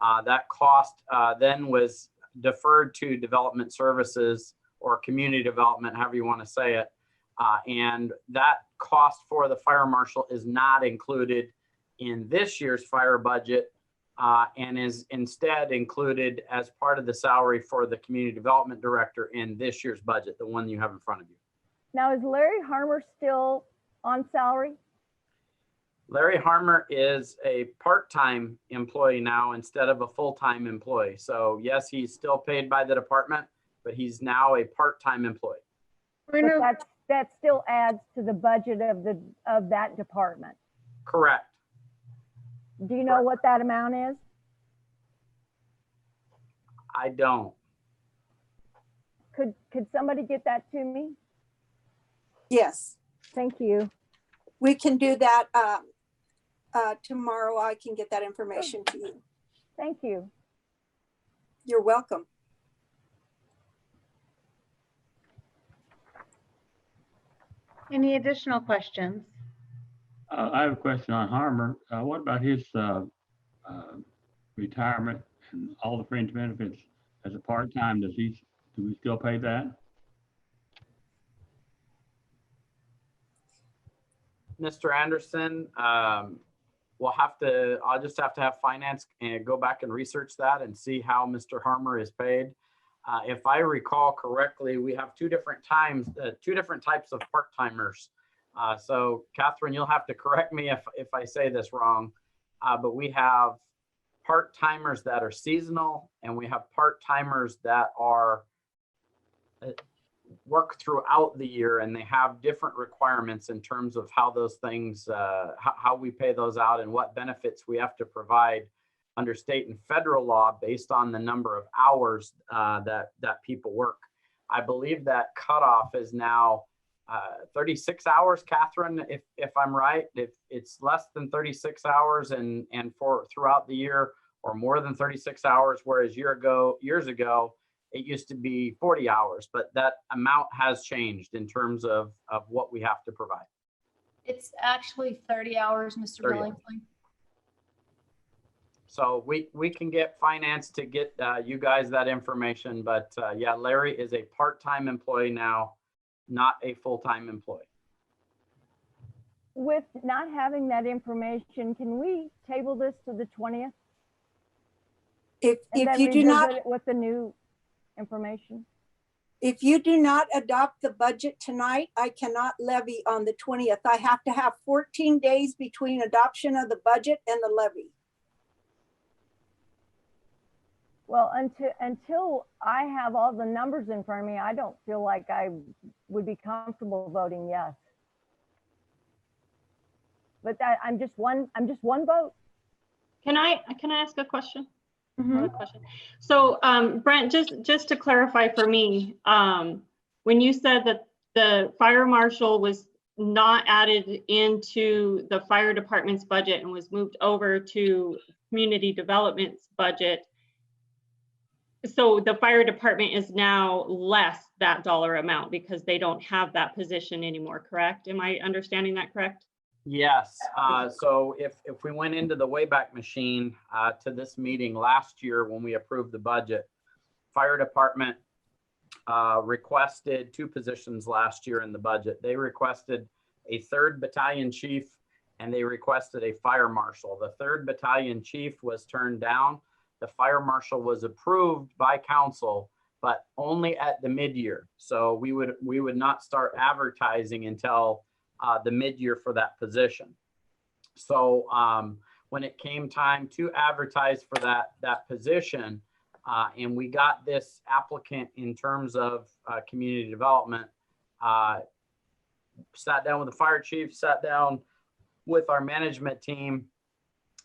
that cost then was deferred to development services or community development, however you want to say it. And that cost for the fire marshal is not included in this year's fire budget and is instead included as part of the salary for the community development director in this year's budget, the one you have in front of you. Now, is Larry Harmer still on salary? Larry Harmer is a part-time employee now instead of a full-time employee. So yes, he's still paid by the department, but he's now a part-time employee. But that still adds to the budget of that department. Correct. Do you know what that amount is? I don't. Could somebody get that to me? Yes. Thank you. We can do that tomorrow. I can get that information to you. Thank you. You're welcome. Any additional questions? I have a question on Harmer. What about his retirement and all the fringe benefits as a part-time? Do we still pay that? Mr. Anderson, I'll just have to have finance and go back and research that and see how Mr. Harmer is paid. If I recall correctly, we have two different types of part-timers. So Catherine, you'll have to correct me if I say this wrong, but we have part-timers that are seasonal and we have part-timers that are work throughout the year, and they have different requirements in terms of how those things, how we pay those out and what benefits we have to provide under state and federal law based on the number of hours that people work. I believe that cutoff is now 36 hours, Catherine, if I'm right. If it's less than 36 hours and for throughout the year, or more than 36 hours, whereas years ago, it used to be 40 hours, but that amount has changed in terms of what we have to provide. It's actually 30 hours, Mr. 30 hours. Billingsley. So we can get finance to get you guys that information, but yeah, Larry is a part-time employee now, not a full-time employee. With not having that information, can we table this to the 20th? If And you do not, revisit it with the new information? if you do not adopt the budget tonight, I cannot levy on the 20th. I have to have 14 days between adoption of the budget and the levy. Well, until I have all the numbers in front of me, I don't feel like I would be comfortable voting yes. But I'm just one vote. Can I ask a question? Another question. So Brent, just to clarify for me, when you said that the fire marshal was not added into the fire department's budget and was moved over to community development's budget, so the fire department is now less that dollar amount because they don't have that position anymore, correct? Am I understanding that correct? Yes. So if we went into the Wayback Machine to this meeting last year when we approved the budget, fire department requested 2 positions last year in the budget. They requested a 3rd battalion chief and they requested a fire marshal. The 3rd battalion chief was turned down. The fire marshal was approved by council, but only at the mid-year. So we would not start advertising until the mid-year for that position. So when it came time to advertise for that position, and we got this applicant in terms of community development, sat down with the fire chief, sat down with our management team,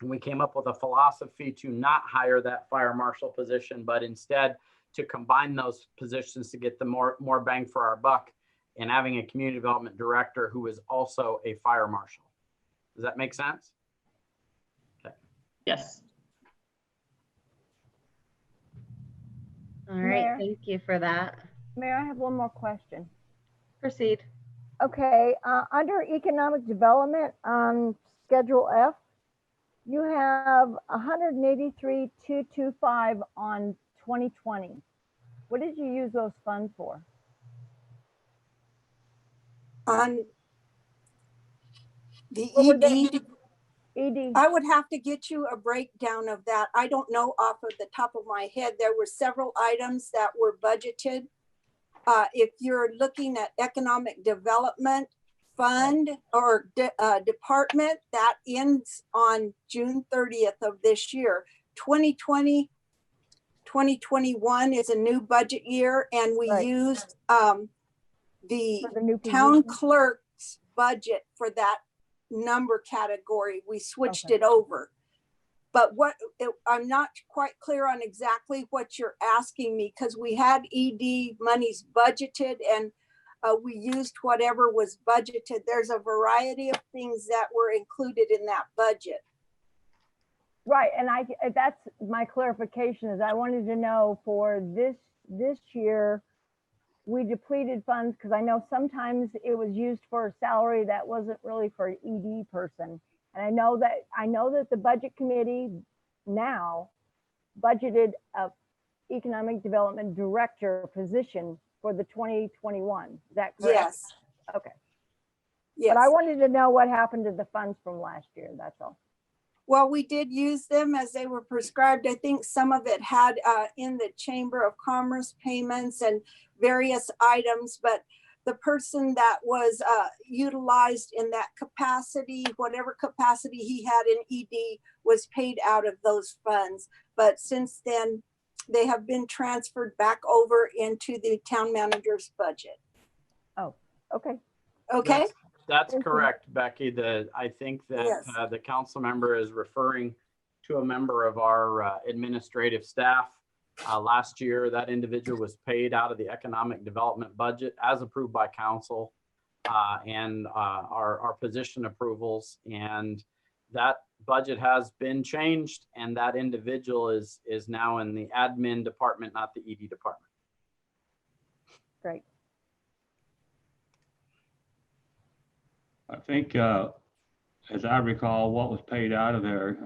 and we came up with a philosophy to not hire that fire marshal position, but instead to combine those positions to get the more bang for our buck, and having a community development director who is also a fire marshal. Does that make sense? Okay. Yes. All right, Mayor? thank you for that. Mayor, I have one more question. Proceed. Okay, under economic development on Schedule F, you have 183,225 on 2020. What did you use those funds for? On the What were ED, ED. I would have to get you a breakdown of that. I don't know off of the top of my head. There were several items that were budgeted. If you're looking at economic development fund or department, that ends on June 30th of this year. 2020, 2021 is a new budget year, and we used the town clerk's budget for that number category. We switched it over. But I'm not quite clear on exactly what you're asking me, because we had ED monies budgeted and we used whatever was budgeted. There's a variety of things that were included in that budget. Right, and that's my clarification, is I wanted to know for this year, we depleted funds because I know sometimes it was used for a salary that wasn't really for an ED person. And I know that the budget committee now budgeted a economic development director position for the 2021. Is that correct? Yes. Okay. Yes. But I wanted to know what happened to the funds from last year. That's all. Well, we did use them as they were prescribed. I think some of it had in the Chamber of Commerce payments and various items, but the person that was utilized in that capacity, whatever capacity he had in ED, was paid out of those funds. But since then, they have been transferred back over into the town manager's budget. Oh, okay. Okay. That's correct, Becky. I think that Yes. the council member is referring to a member of our administrative staff. Last year, that individual was paid out of the economic development budget as approved by council and our position approvals. And that budget has been changed, and that individual is now in the admin department, not the ED department. Great. I think, as I recall, what was paid out of there,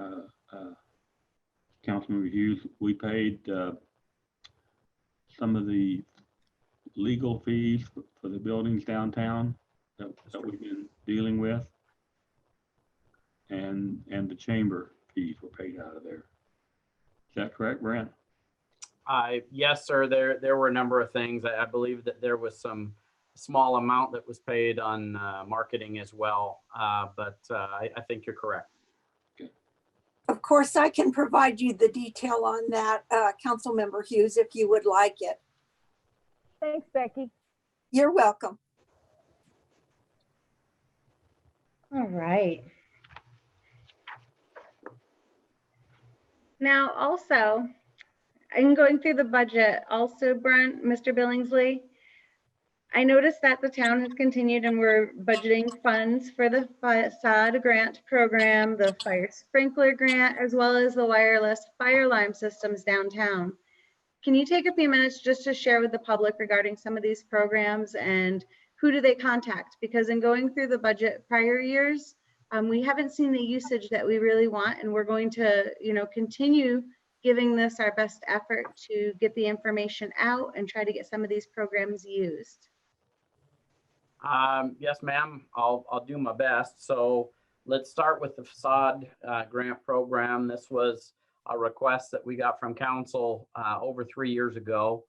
Councilman Hughes, we paid some of the legal fees for the buildings downtown that we've been dealing with. And the chamber fees were paid out of there. Is that correct, Brent? Yes, sir. There were a number of things. I believe that there was some small amount that was paid on marketing as well. But I think you're correct. Of course, I can provide you the detail on that, Councilmember Hughes, if you would like it. Thanks, Becky. You're welcome. All right. Now, also, in going through the budget, also, Brent, Mr. Billingsley, I noticed that the town has continued and we're budgeting funds for the facade grant program, the fire sprinkler grant, as well as the wireless fire alarm systems downtown. Can you take a few minutes just to share with the public regarding some of these programs and who do they contact? Because in going through the budget prior years, we haven't seen the usage that we really want, and we're going to, continue giving this our best effort to get the information out and try to get some of these programs used. Yes, ma'am. I'll do my best. So let's start with the facade grant program. This was a request that we got from council over 3 years ago.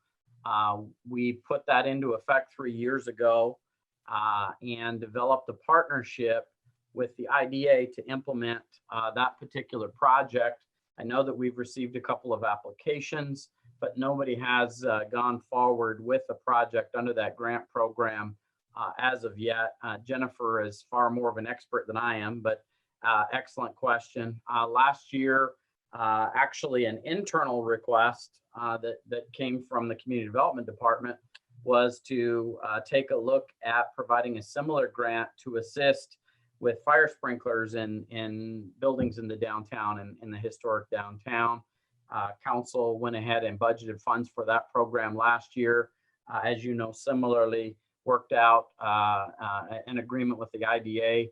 We put that into effect 3 years ago and developed a partnership with the IDA to implement that particular project. I know that we've received a couple of applications, but nobody has gone forward with a project under that grant program as of yet. Jennifer is far more of an expert than I am, but excellent question. Last year, actually an internal request that came from the Community Development Department was to take a look at providing a similar grant to assist with fire sprinklers in buildings in the downtown and in the historic downtown. Council went ahead and budgeted funds for that program last year. As you know, similarly worked out an agreement with the IDA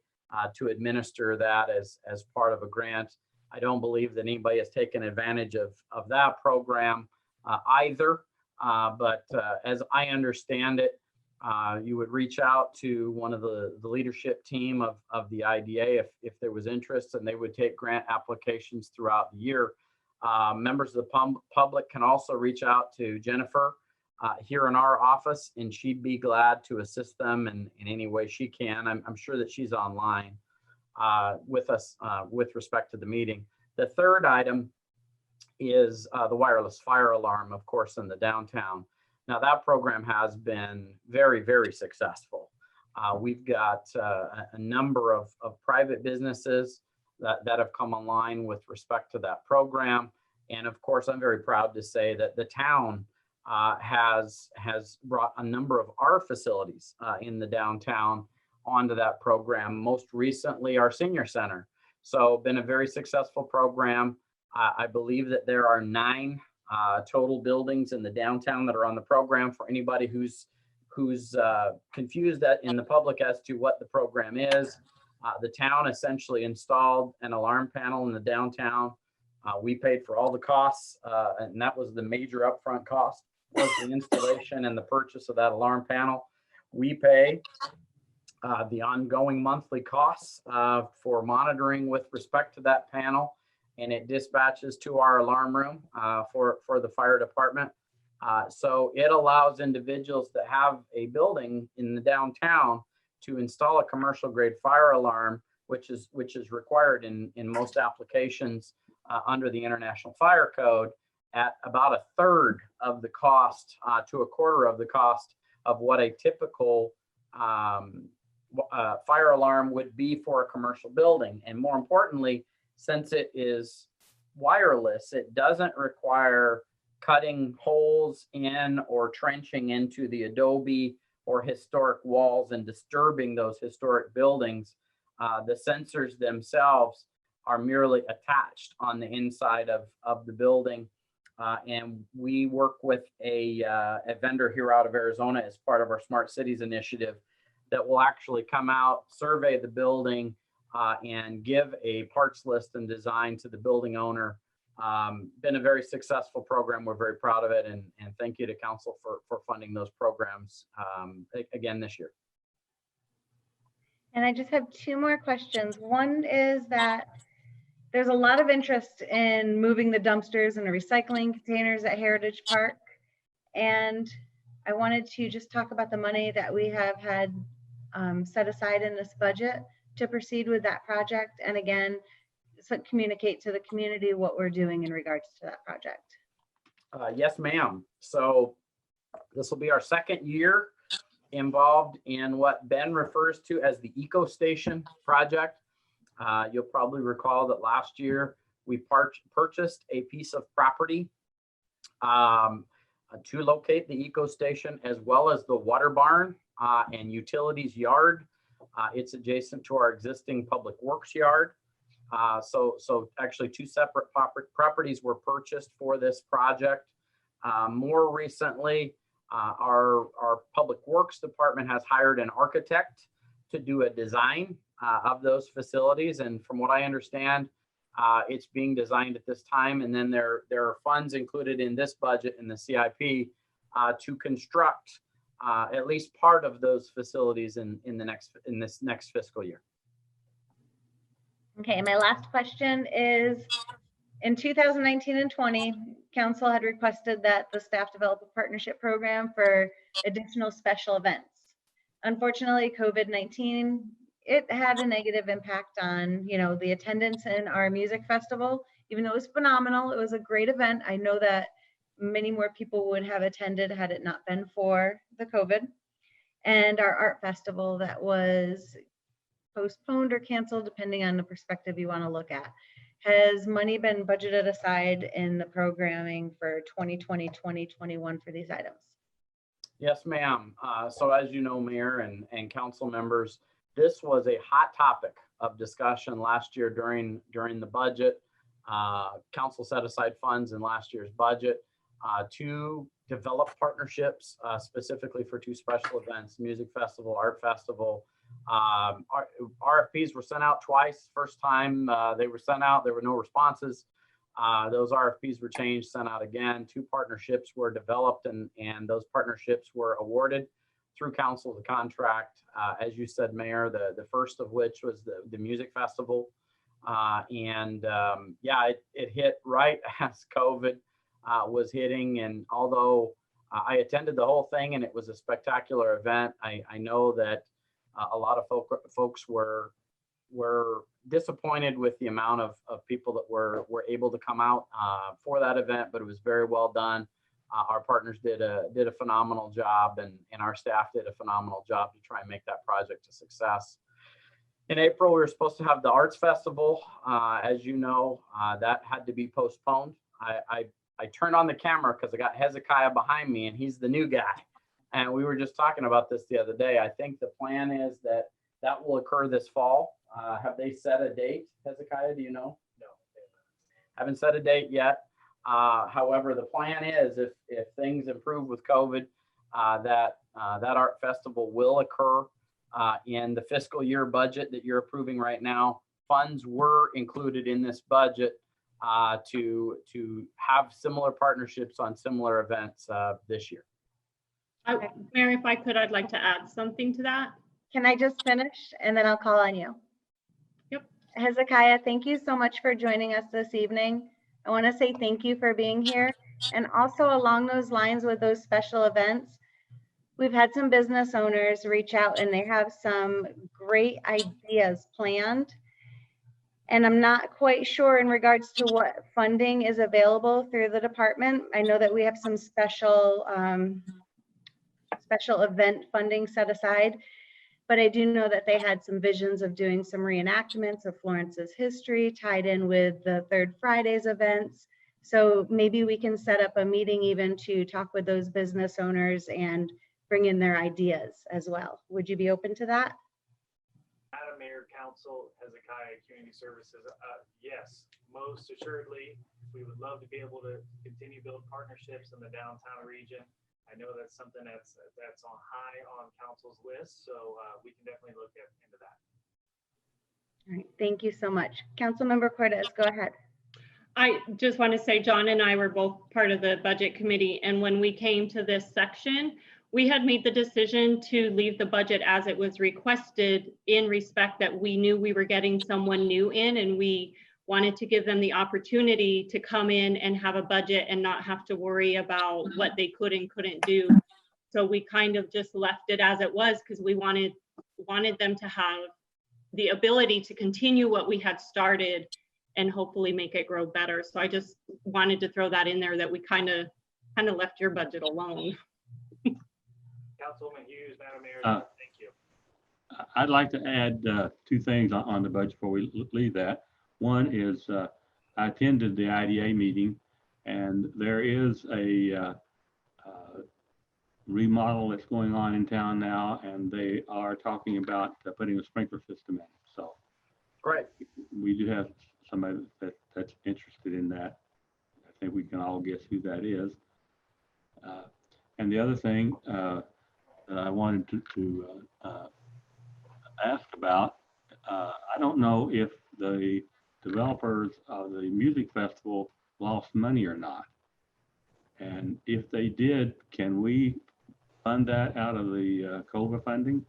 to administer that as part of a grant. I don't believe that anybody has taken advantage of that program either. But as I understand it, you would reach out to one of the leadership team of the IDA if there was interest, and they would take grant applications throughout the year. Members of the public can also reach out to Jennifer here in our office, and she'd be glad to assist them in any way she can. I'm sure that she's online with us with respect to the meeting. The third item is the wireless fire alarm, of course, in the downtown. Now that program has been very, very successful. We've got a number of private businesses that have come online with respect to that program. And of course, I'm very proud to say that the town has brought a number of our facilities in the downtown onto that program. Most recently, our senior center. So been a very successful program. I believe that there are 9 total buildings in the downtown that are on the program. For anybody who's confused that in the public as to what the program is, the town essentially installed an alarm panel in the downtown. We paid for all the costs, and that was the major upfront cost, was the installation and the purchase of that alarm panel. We pay the ongoing monthly costs for monitoring with respect to that panel, and it dispatches to our alarm room for the fire department. So it allows individuals that have a building in the downtown to install a commercial grade fire alarm, which is required in most applications under the International Fire Code, at about 1/3 of the cost to 1/4 of the cost of what a typical fire alarm would be for a commercial building. And more importantly, since it is wireless. It doesn't require cutting holes in or trenching into the adobe or historic walls and disturbing those historic buildings. The sensors themselves are merely attached on the inside of the building. And we work with a vendor here out of Arizona as part of our Smart Cities initiative that will actually come out, survey the building, and give a parts list and design to the building owner. Been a very successful program. We're very proud of it. And thank you to council for funding those programs again this year. And I just have two more questions. One is that there's a lot of interest in moving the dumpsters and the recycling containers at Heritage Park. And I wanted to just talk about the money that we have had set aside in this budget to proceed with that project. And again, so communicate to the community what we're doing in regards to that project. Yes, ma'am. So this will be our second year involved in what Ben refers to as the Eco Station project. You'll probably recall that last year we purchased a piece of property to locate the Eco Station, as well as the water barn and utilities yard. It's adjacent to our existing public works yard. So actually two separate properties were purchased for this project. More recently, our public works department has hired an architect to do a design of those facilities. And from what I understand, it's being designed at this time. And then there are funds included in this budget in the CIP to construct at least part of those facilities in this next fiscal year. Okay, my last question is, in 2019 and 20, council had requested that the staff develop a partnership program for additional special events. Unfortunately, COVID-19, it had a negative impact on, the attendance in our music festival. Even though it was phenomenal, it was a great event. I know that many more people would have attended had it not been for the COVID. And our art festival that was postponed or canceled, depending on the perspective you want to look at. Has money been budgeted aside in the programming for 2020, 2021 for these items? Yes, ma'am. So as you know, Mayor and council members, this was a hot topic of discussion last year during the budget. Council set aside funds in last year's budget to develop partnerships specifically for two special events, music festival, art festival. RFPs were sent out twice. First time they were sent out, there were no responses. Those RFPs were changed, sent out again. Two partnerships were developed and those partnerships were awarded through council the contract. As you said, Mayor, the first of which was the music festival. Yeah, it hit right as COVID was hitting. And although I attended the whole thing and it was a spectacular event, I know that a lot of folks were disappointed with the amount of people that were able to come out for that event, but it was very well done. Our partners did a phenomenal job, and our staff did a phenomenal job to try and make that project a success. In April, we were supposed to have the Arts Festival. As you know, that had to be postponed. I turned on the camera because I got Hezekiah behind me, and he's the new guy. And we were just talking about this the other day. I think the plan is that will occur this fall. Have they set a date, Hezekiah? Do you know? No. Haven't set a date yet. However, the plan is if things improve with COVID, that art festival will occur in the fiscal year budget that you're approving right now. Funds were included in this budget to have similar partnerships on similar events this year. Mary, if I could, I'd like to add something to that. Can I just finish and then I'll call on you? Yep. Hezekiah, thank you so much for joining us this evening. I want to say thank you for being here. And also along those lines with those special events, we've had some business owners reach out and they have some great ideas planned. And I'm not quite sure in regards to what funding is available through the department. I know that we have some special event funding set aside. but I do know that they had some visions of doing some reenactments of Florence's history tied in with the Third Fridays events. So maybe we can set up a meeting even to talk with those business owners and bring in their ideas as well. Would you be open to that? Madam Mayor, Council, Hezekiah Community Services, yes, most assuredly. We would love to be able to continue build partnerships in the downtown region. I know that's something that's on high on council's list, so we can definitely look into that. All right, thank you so much. Councilmember Cortez, go ahead. I just want to say John and I were both part of the budget committee, and when we came to this section, we had made the decision to leave the budget as it was requested in respect that we knew we were getting someone new in, and we wanted to give them the opportunity to come in and have a budget and not have to worry about what they could and couldn't do. So we kind of just left it as it was because we wanted them to have the ability to continue what we had started and hopefully make it grow better. So I just wanted to throw that in there, that we kind of left your budget alone. Councilwoman Hughes, Madam Mayor, thank you. I'd like to add two things on the budget before we leave that. One is I attended the IDA meeting, and there is a remodel that's going on in town now, and they are talking about putting a sprinkler system in. So Great. We do have somebody that's interested in that. I think we can all guess who that is. And the other thing that I wanted to ask about, I don't know if the developers of the music festival lost money or not. And if they did, can we fund that out of the COVA funding?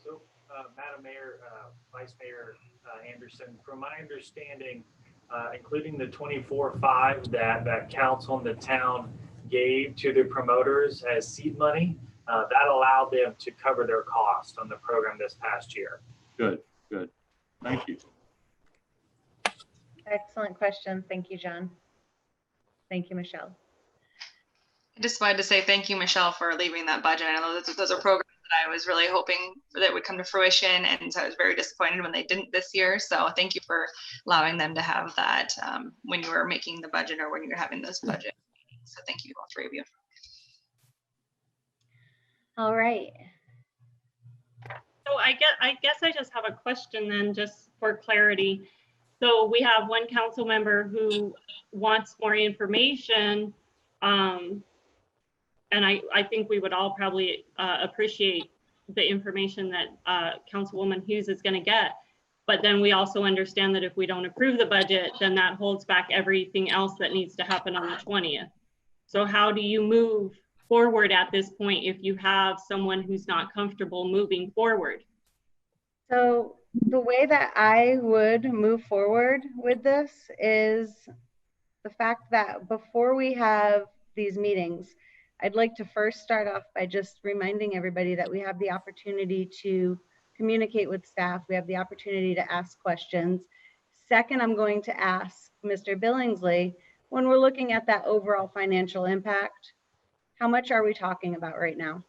So, Madam Mayor, Vice Mayor Anderson, from my understanding, including the 24/5 that council and the town gave to the promoters as seed money, that allowed them to cover their cost on the program this past year. Good, good. Thank you. Excellent question. Thank you, John. Thank you, Michelle. I just wanted to say thank you, Michelle, for leaving that budget. I know those are programs that I was really hoping that would come to fruition, and so I was very disappointed when they didn't this year. So thank you for allowing them to have that when you were making the budget or when you were having this budget. So thank you, all three of you. All right. So I guess I just have a question then, just for clarity. So we have one council member who wants more information, and I think we would all probably appreciate the information that Councilwoman Hughes is going to get. But then we also understand that if we don't approve the budget, then that holds back everything else that needs to happen on the 20th. So how do you move forward at this point if you have someone who's not comfortable moving forward? So the way that I would move forward with this is the fact that before we have these meetings, I'd like to first start off by just reminding everybody that we have the opportunity to communicate with staff. We have the opportunity to ask questions. Second, I'm going to ask Mr. Billingsley, when we're looking at that overall financial impact, how much are we talking about right now?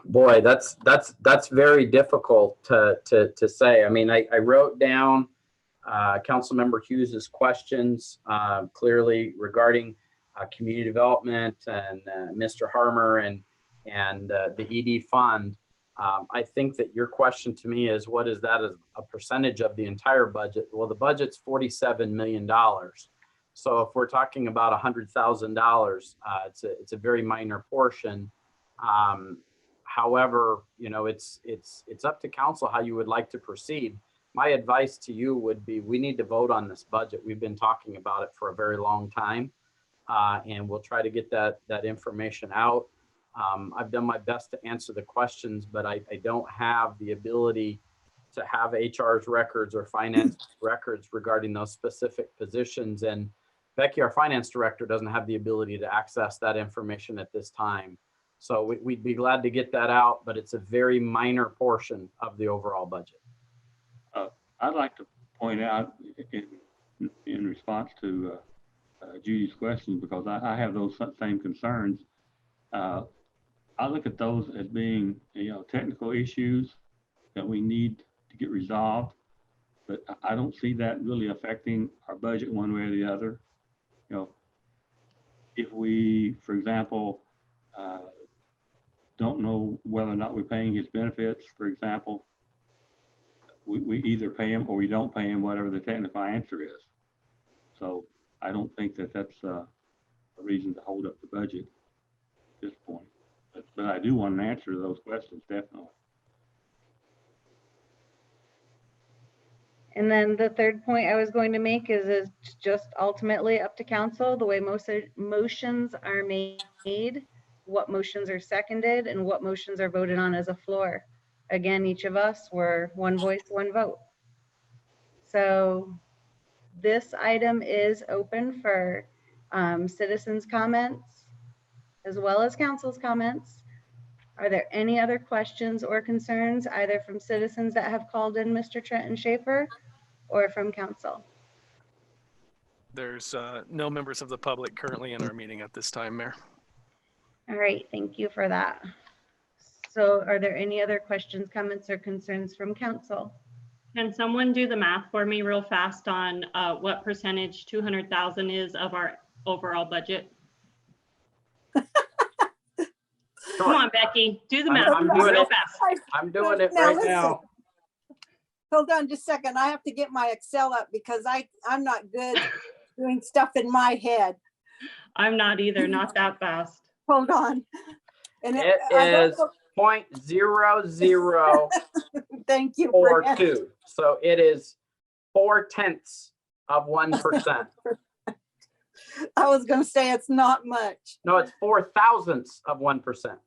Boy, that's very difficult to say. I mean, I wrote down Councilmember Hughes's questions clearly regarding community development and Mr. Harmer and the ED fund. I think that your question to me is, what is that as a percentage of the entire budget? Well, the budget's $47 million. So if we're talking about $100,000, it's a very minor portion. However, you know, it's up to council how you would like to proceed. My advice to you would be, we need to vote on this budget. We've been talking about it for a very long time, and we'll try to get that information out. I've done my best to answer the questions, but I don't have the ability to have HR's records or finance records regarding those specific positions. And Becky, our finance director, doesn't have the ability to access that information at this time. So we'd be glad to get that out, but it's a very minor portion of the overall budget. I'd like to point out in response to I look at those as being, technical issues that we need to get resolved. But I don't see that really affecting our budget one way or the other. If we, for example, don't know whether or not we're paying his benefits, for example, we either pay him or we don't pay him, whatever the technical answer is. So I don't think that that's a reason to hold up the budget at this point. But I do want an answer to those questions, definitely. And then the third point I was going to make is it's just ultimately up to council, the way most motions are made, what motions are seconded, and what motions are voted on as a floor. Again, each of us were one voice, one vote. So this item is open for citizens' comments as well as council's comments. Are there any other questions or concerns, either from citizens that have called in, Mr. Trenton Schaefer, or from council? There's no members of the public currently in our meeting at this time, Mayor. All right, thank you for that. So are there any other questions, comments, or concerns from council? Can someone do the math for me real fast on what percentage 200,000 is of our overall budget? Come on, Becky, do the math real fast. I'm doing it Now right listen. now. Hold on just a second. I have to get my Excel up because I'm not good doing stuff in my head. I'm not either, not that fast. Hold on. And It is 0.0042. Thank you. For So it is 0.4%. I was going to say it's not much. No, it's 0.004%.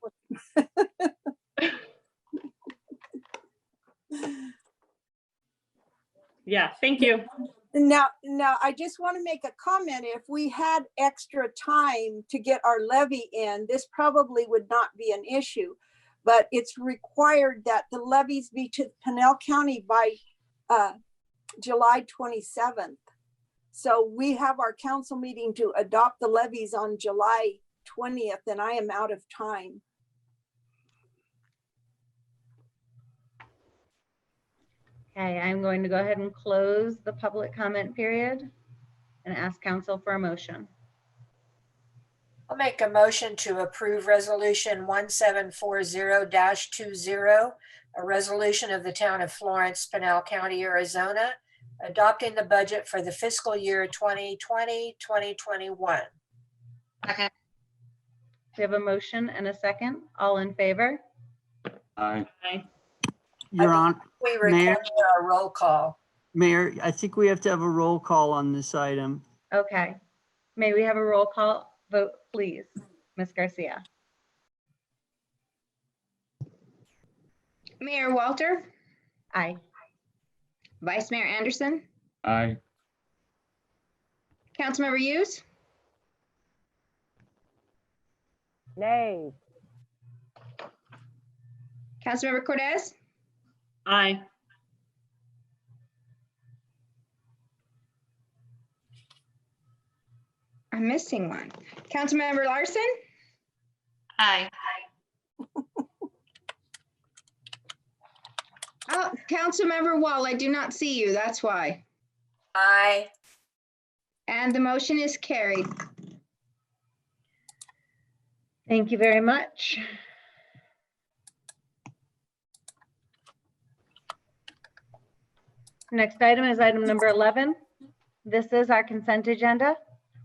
Yeah, thank you. Now, I just want to make a comment. If we had extra time to get our levy in, this probably would not be an issue. But it's required that the levies be to Pinal County by July 27th. So we have our council meeting to adopt the levies on July 20th, and I am out of time. Okay, I'm going to go ahead and close the public comment period and ask council for a motion. I'll make a motion to approve resolution 1740-20, a resolution of the town of Florence, Pinal County, Arizona, adopting the budget for the fiscal year 2020-2021. Second. We have a motion and a second. All in favor? Aye. Aye. You're on, We Mayor. require a roll call. Mayor, I think we have to have a roll call on this item. Okay. May we have a roll call vote, please? Ms. Garcia. Mayor Walter, Aye. Vice Mayor Anderson, Aye. Councilmember Hughes, Nay. Councilmember Cortez, Aye. I'm missing one. Councilmember Larson, Aye. oh, Councilmember Wall, I do not see you, that's why. Aye. And the motion is carried. Thank you very much. Next item is item number 11. This is our consent agenda.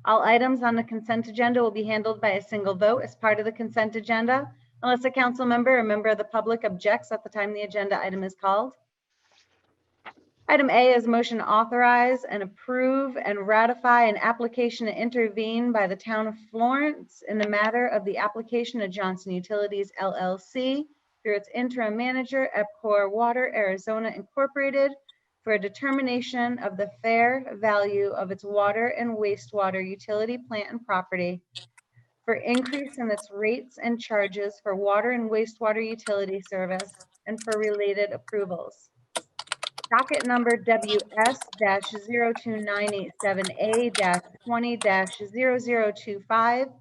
All items on the consent agenda will be handled by a single vote as part of the consent agenda, unless a council member or member of the public objects at the time the agenda item is called. Item A is motion to authorize and approve and ratify an application to intervene by the town of Florence in the matter of the application of Johnson Utilities LLC through its interim manager, Epcor Water Arizona Incorporated, for a determination of the fair value of its water and wastewater utility plant and property, for increase in its rates and charges for water and wastewater utility service, and for related approvals. Docket number WS-02987A-20-0025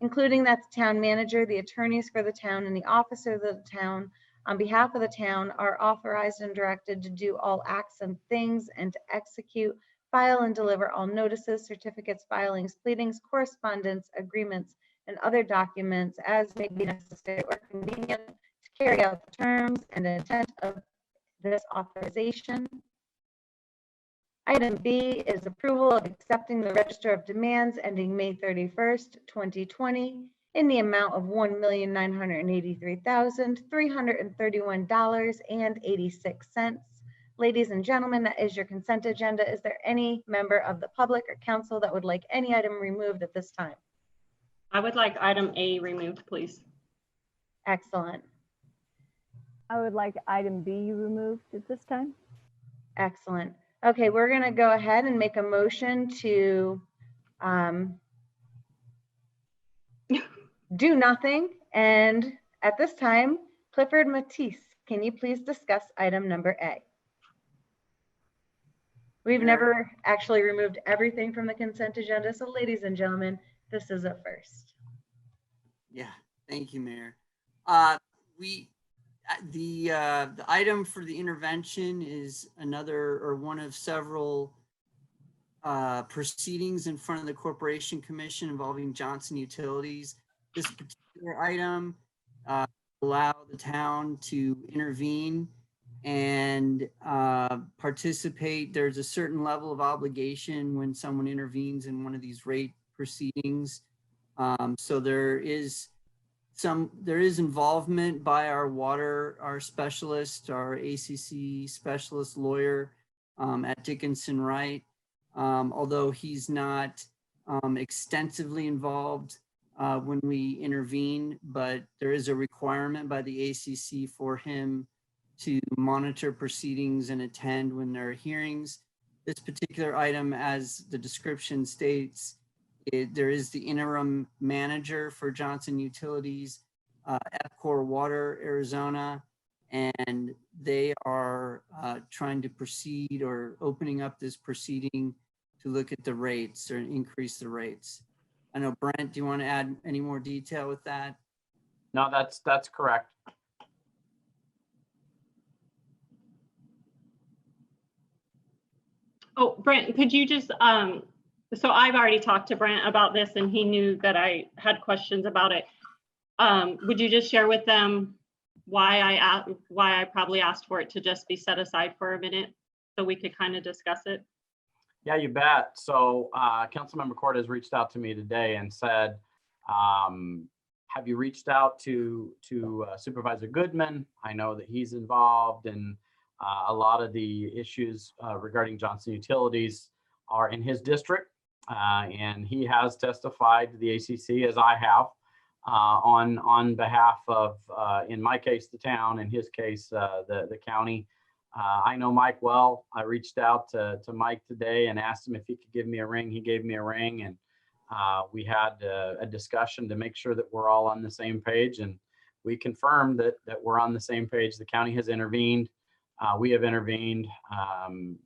including that the town manager, the attorneys for the town, and the officers of the town on behalf of the town are authorized and directed to do all acts and things and to execute, file, and deliver all notices, certificates, filings, pleadings, correspondence, agreements, and other documents as may be necessary or convenient to carry out the terms and intent of this authorization. Item B is approval of accepting the register of demands ending May 31st, 2020 in the amount of $1,983,331.86. Ladies and gentlemen, that is your consent agenda. Is there any member of the public or council that would like any item removed at this time? I would like item A removed, please. Excellent. I would like item B removed at this time. Excellent. Okay, we're going to go ahead and make a motion to do nothing. And at this time, Clifford Matisse, can you please discuss item number A? We've never actually removed everything from the consent agenda. So ladies and gentlemen, this is a first. Yeah, thank you, Mayor. The item for the intervention is another or one of several proceedings in front of the Corporation Commission involving Johnson Utilities. This particular item allow the town to intervene and participate. There's a certain level of obligation when someone intervenes in one of these rate proceedings. So there is involvement by our specialist, our ACC specialist lawyer at Dickinson Wright, although he's not extensively involved when we intervene, but there is a requirement by the ACC for him to monitor proceedings and attend when there are hearings. This particular item, as the description states, there is the interim manager for Johnson Utilities, Epcor Water, Arizona, and they are trying to proceed or opening up this proceeding to look at the rates or increase the rates. I know, Brent, do you want to add any more detail with that? No, that's correct. Oh, Brent, could you just, so I've already talked to Brent about this and he knew that I had questions about it. Would you just share with them why I probably asked for it to just be set aside for a minute so we could kind of discuss it? Yeah, you bet. So Councilmember Court has reached out to me today and said, have you reached out to Supervisor Goodman? I know that he's involved in a lot of the issues regarding Johnson Utilities are in his district. And he has testified to the ACC, as I have, on behalf of, in my case, the town, in his case, the county. I know Mike well. I reached out to Mike today and asked him if he could give me a ring. He gave me a ring, and we had a discussion to make sure that we're all on the same page. And we confirmed that we're on the same page. The county has intervened. We have intervened.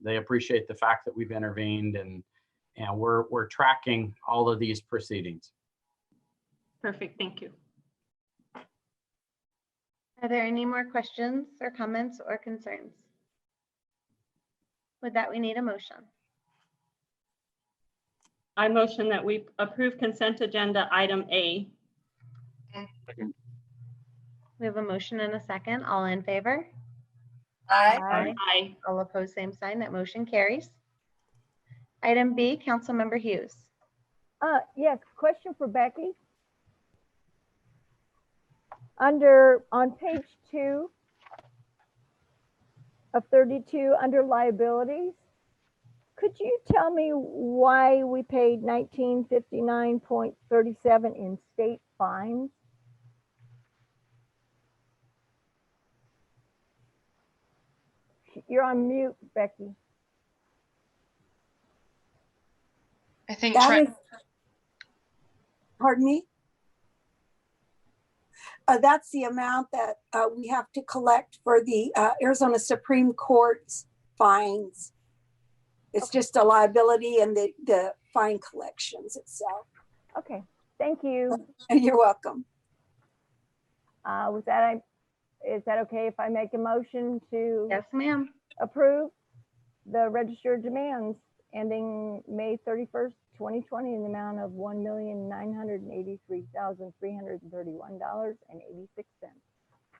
They appreciate the fact that we've intervened, and we're tracking all of these proceedings. Perfect, thank you. Are there any more questions or comments or concerns? With that, we need a motion. I motion that we approve consent agenda item A. Second. We have a motion and a second. All in favor? Aye. Aye. All opposed, same sign. That motion carries. Item B, Councilmember Hughes. Yes, question for Becky. On page 2 of 32, under liabilities, could you tell me why we paid $1959.37 in state fines? You're on mute, Becky. I think That is, pardon me? That's the amount that we have to collect for the Arizona Supreme Court's fines. It's just a liability and the fine collections itself. Okay, Thank you. You're welcome. With that, is that okay if I make a motion to Yes, ma'am. approve the registered demands ending May 31st, 2020 in the amount of $1,983,331.86.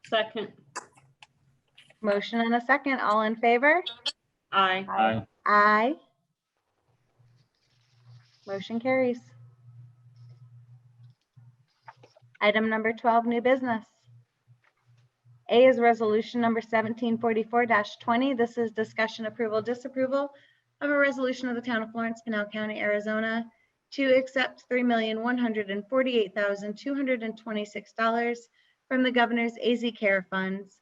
Second. Motion and a second. All in favor? Aye. Aye. Aye. Motion carries. Item number 12, new business. A is resolution number 1744-20. This is discussion, approval, disapproval of a resolution of the town of Florence, Pinal County, Arizona to accept $3,148,226 from the governor's AZ Care funds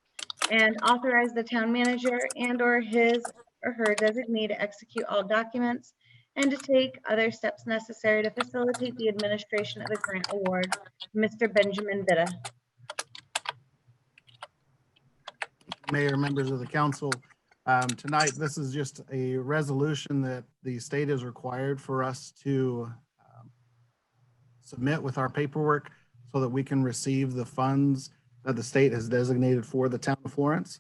and authorize the town manager and or his or her designee to execute all documents and to take other steps necessary to facilitate the administration of the grant award. Mr. Benjamin Bitta. Mayor, members of the council, tonight this is just a resolution that the state is required for us to submit with our paperwork so that we can receive the funds that the state has designated for the town of Florence.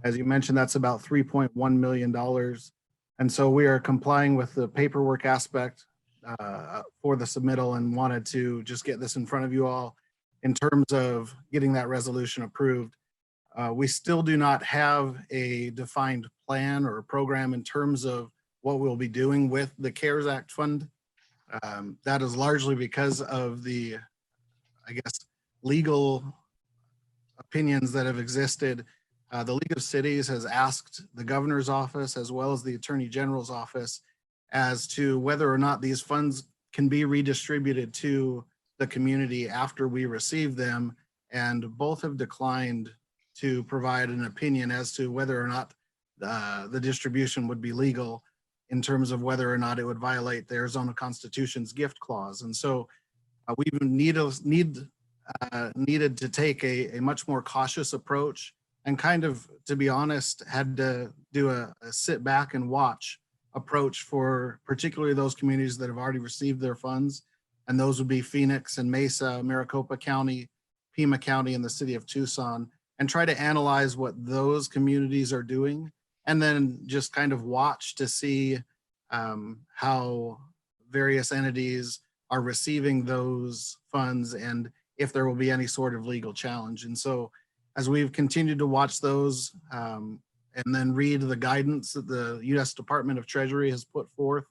As you mentioned, that's about $3.1 million. And so we are complying with the paperwork aspect for the submittal and wanted to just get this in front of you all in terms of getting that resolution approved. We still do not have a defined plan or a program in terms of what we'll be doing with the CARES Act fund. That is largely because of the, I guess, legal opinions that have existed. The League of Cities has asked the governor's office as well as the attorney general's office as to whether or not these funds can be redistributed to the community after we receive them, and both have declined to provide an opinion as to whether or not the distribution would be legal in terms of whether or not it would violate the Arizona Constitution's gift clause. And so we've needed to take a much more cautious approach and kind of, to be honest, had to do a sit back and watch approach for particularly those communities that have already received their funds. And those would be Phoenix and Mesa, Maricopa County, Pima County, and the city of Tucson, and try to analyze what those communities are doing, and then just kind of watch to see how various entities are receiving those funds and if there will be any sort of legal challenge. And so as we've continued to watch those and then read the guidance that the U.S. Department of Treasury has put forth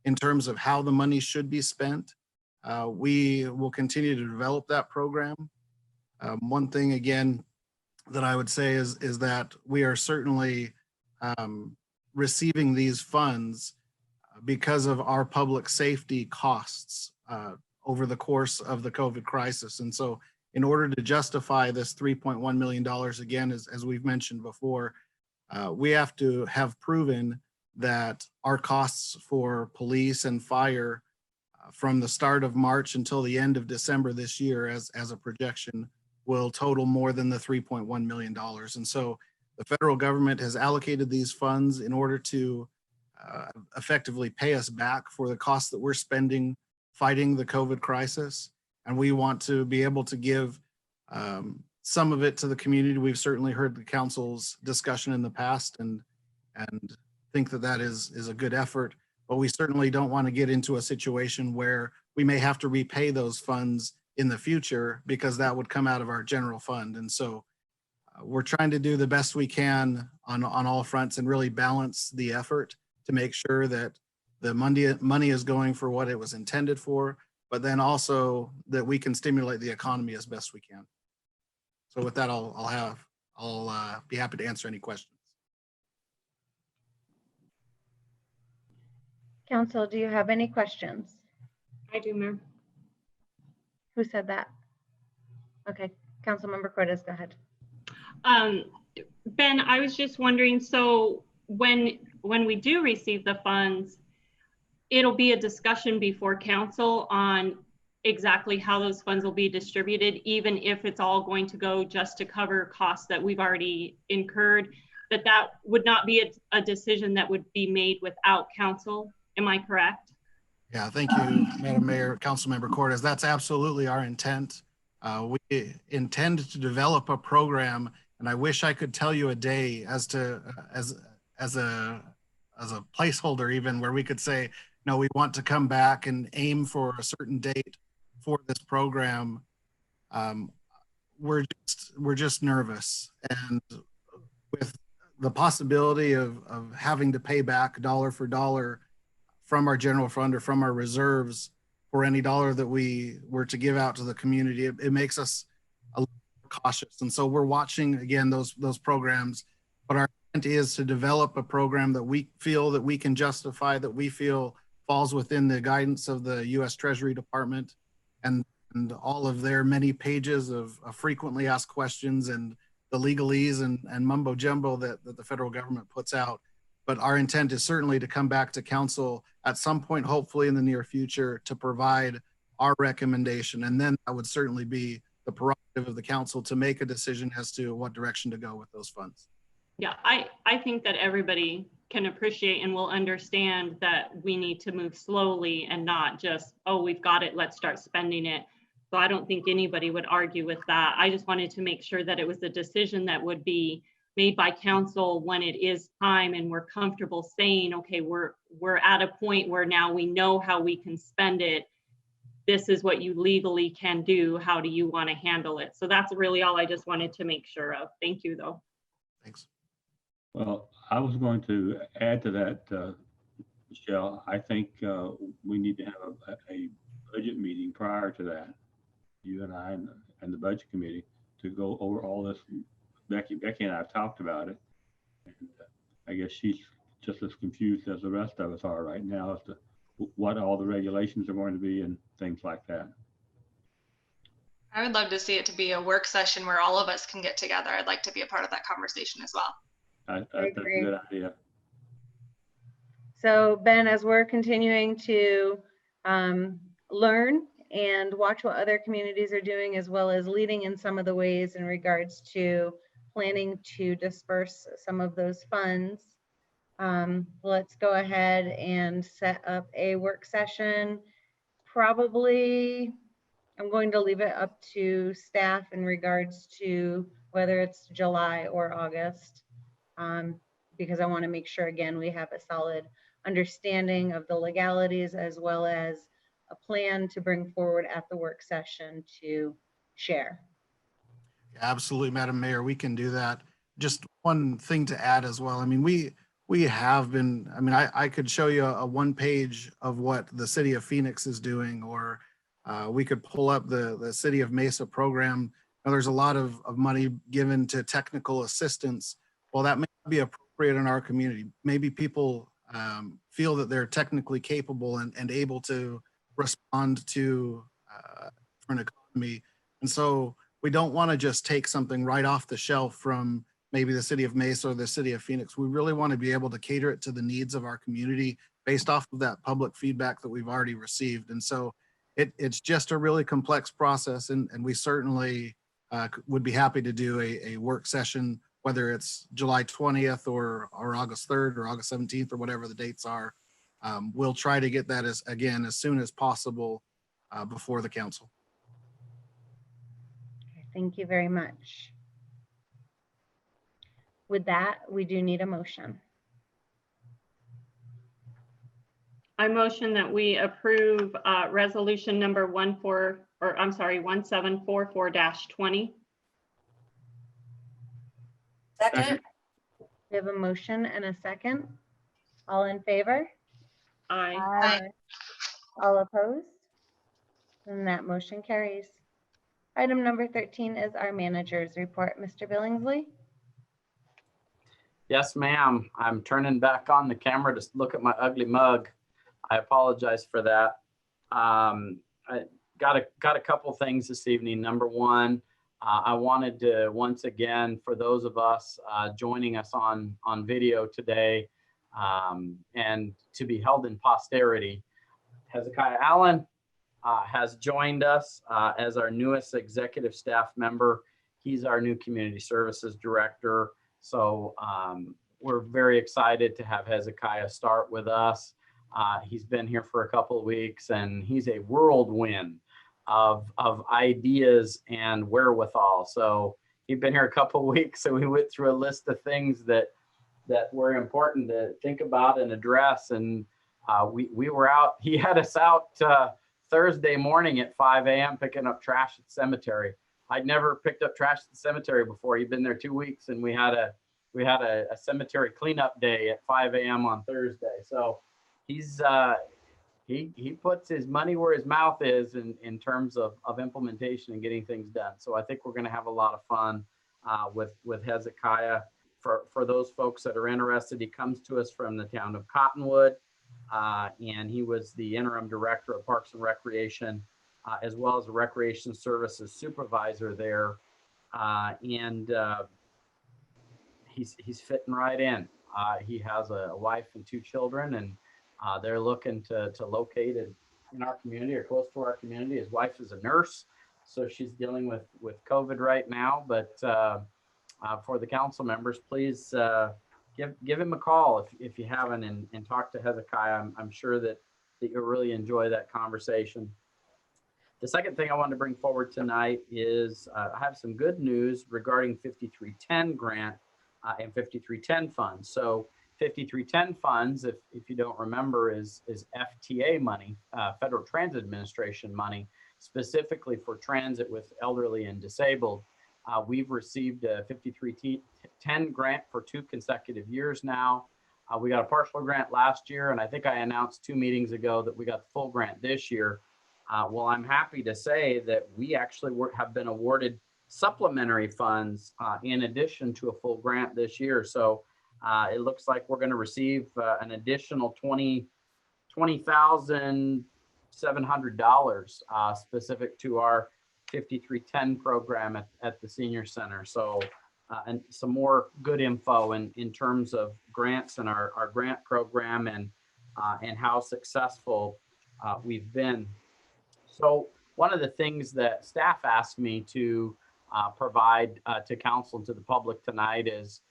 in terms of how the money should be spent, we will continue to develop that program. One thing, again, that I would say is that we are certainly receiving these funds because of our public safety costs over the course of the COVID crisis. And so in order to justify this $3.1 million, again, as we've mentioned before, we have to have proven that our costs for police and fire from the start of March until the end of December this year as a projection will total more than the $3.1 million. And so the federal government has allocated these funds in order to effectively pay us back for the costs that we're spending fighting the COVID crisis. And we want to be able to give some of it to the community. We've certainly heard the council's discussion in the past and think that that is a good effort, but we certainly don't want to get into a situation where we may have to repay those funds in the future because that would come out of our general fund. And so we're trying to do the best we can on all fronts and really balance the effort to make sure that the money is going for what it was intended for, but then also that we can stimulate the economy as best we can. So with that, I'll be happy to answer any questions. Council, do you have any questions? I do, Mayor. Who said that? Okay, Councilmember Cortez, go ahead. Ben, I was just wondering, so when we do receive the funds, it'll be a discussion before council on exactly how those funds will be distributed, even if it's all going to go just to cover costs that we've already incurred, that would not be a decision that would be made without council. Am I correct? Yeah, thank you, Madam Mayor, Councilmember Cordes. That's absolutely our intent. We intend to develop a program, and I wish I could tell you a day as to as a placeholder, even where we could say, no, we want to come back and aim for a certain date for this program. We're just nervous, and with the possibility of having to pay back dollar for dollar from our general fund or from our reserves for any dollar that we were to give out to the community, it makes us a little cautious. And so we're watching again those programs, but our intent is to develop a program that we feel that we can justify, that we feel falls within the guidance of the U.S. Treasury Department and all of their many pages of frequently asked questions and the legalese and mumbo jumbo that the federal government puts out. But our intent is certainly to come back to council at some point, hopefully in the near future, to provide our recommendation. And then that would certainly be the prerogative of the council to make a decision as to what direction to go with those funds. Yeah, I think that everybody can appreciate and will understand that we need to move slowly and not just, oh, we've got it, let's start spending it. So I don't think anybody would argue with that. I just wanted to make sure that it was a decision that would be made by council when it is time and we're comfortable saying, okay, we're at a point where now we know how we can spend it. This is what you legally can do. How do you want to handle it? So that's really all I just wanted to make sure of. Thank you, though. Thanks. Well, I was going to add to that, Michelle. I think we need to have a budget meeting prior to that, you and I and the budget committee, to go over all this. Becky and I have talked about it. And I guess she's just as confused as the rest of us are right now as to what all the regulations are going to be and things like that. I would love to see it to be a work session where all of us can get together. I'd like to be a part of that conversation as well. That's a good idea. So Ben, as we're continuing to learn and watch what other communities are doing, as well as leading in some of the ways in regards to planning to disperse some of those funds, let's go ahead and set up a work session. Probably, I'm going to leave it up to staff in regards to whether it's July or August, because I want to make sure, again, we have a solid understanding of the legalities as well as a plan to bring forward at the work session to share. Absolutely, Madam Mayor, we can do that. Just one thing to add as well. I mean, we have been, I mean, I could show you a one page of what the city of Phoenix is doing, or we could pull up the city of Mesa program. Now, there's a lot of money given to technical assistance. Well, that may not be appropriate in our community. Maybe people feel that they're technically capable and able to respond to an economy. And so we don't want to just take something right off the shelf from maybe the city of Mesa or the city of Phoenix. We really want to be able to cater it to the needs of our community based off of that public feedback that we've already received. And so it's just a really complex process. And we certainly would be happy to do a work session, whether it's July 20th or August 3rd or August 17th or whatever the dates are. We'll try to get that as soon as possible before the council. Thank you very much. With that, we do need a motion. I motion that we approve resolution number 1744-20. Second. We have a motion and a second. All in favor? Aye. Aye. All opposed? And that motion carries. Item number 13 is our manager's report. Mr. Billingsley? Yes, ma'am. I'm turning back on the camera to look at my ugly mug. I apologize for that. I got a couple things this evening. Number one, I wanted to once again, for those of us joining us on video today, and to be held in posterity, Hezekiah Allen has joined us as our newest executive staff member. He's our new community services director. So we're very excited to have Hezekiah start with us. He's been here for a couple of weeks, and he's a whirlwind of ideas and wherewithal. So he'd been here a couple of weeks, so we went through a list of things that were important to think about and address. And we were out. He had us out Thursday morning at 5 a.m. picking up trash at the cemetery. I'd never picked up trash at the cemetery before. He'd been there 2 weeks, and we had a cemetery cleanup day at 5 a.m. on Thursday. So he's he puts his money where his mouth is in terms of implementation and getting things done. So I think we're going to have a lot of fun with Hezekiah. For those folks that are interested, he comes to us from the town of Cottonwood, and he was the interim director of Parks and Recreation, as well as a recreation services supervisor there. He's fitting right in. He has a wife and 2 children, and they're looking to locate in our community or close to our community. His wife is a nurse, so she's dealing with COVID right now. But for the council members, please give him a call if you haven't, and talk to Hezekiah. I'm sure that you'll really enjoy that conversation. The second thing I wanted to bring forward tonight is I have some good news regarding 5310 grant and 5310 funds. So 5310 funds, if you don't remember, is FTA money, Federal Transit Administration money, specifically for transit with elderly and disabled. We've received a 5310 grant for 2 consecutive years now. We got a partial grant last year, and I think I announced 2 meetings ago that we got the full grant this year. Well, I'm happy to say that we actually have been awarded supplementary funds in addition to a full grant this year. So it looks like we're going to receive an additional $20,700 specific to our 5310 program at the senior center. So and some more good info in terms of grants and our grant program and how successful we've been. So one of the things that staff asked me to provide to council and to the public tonight is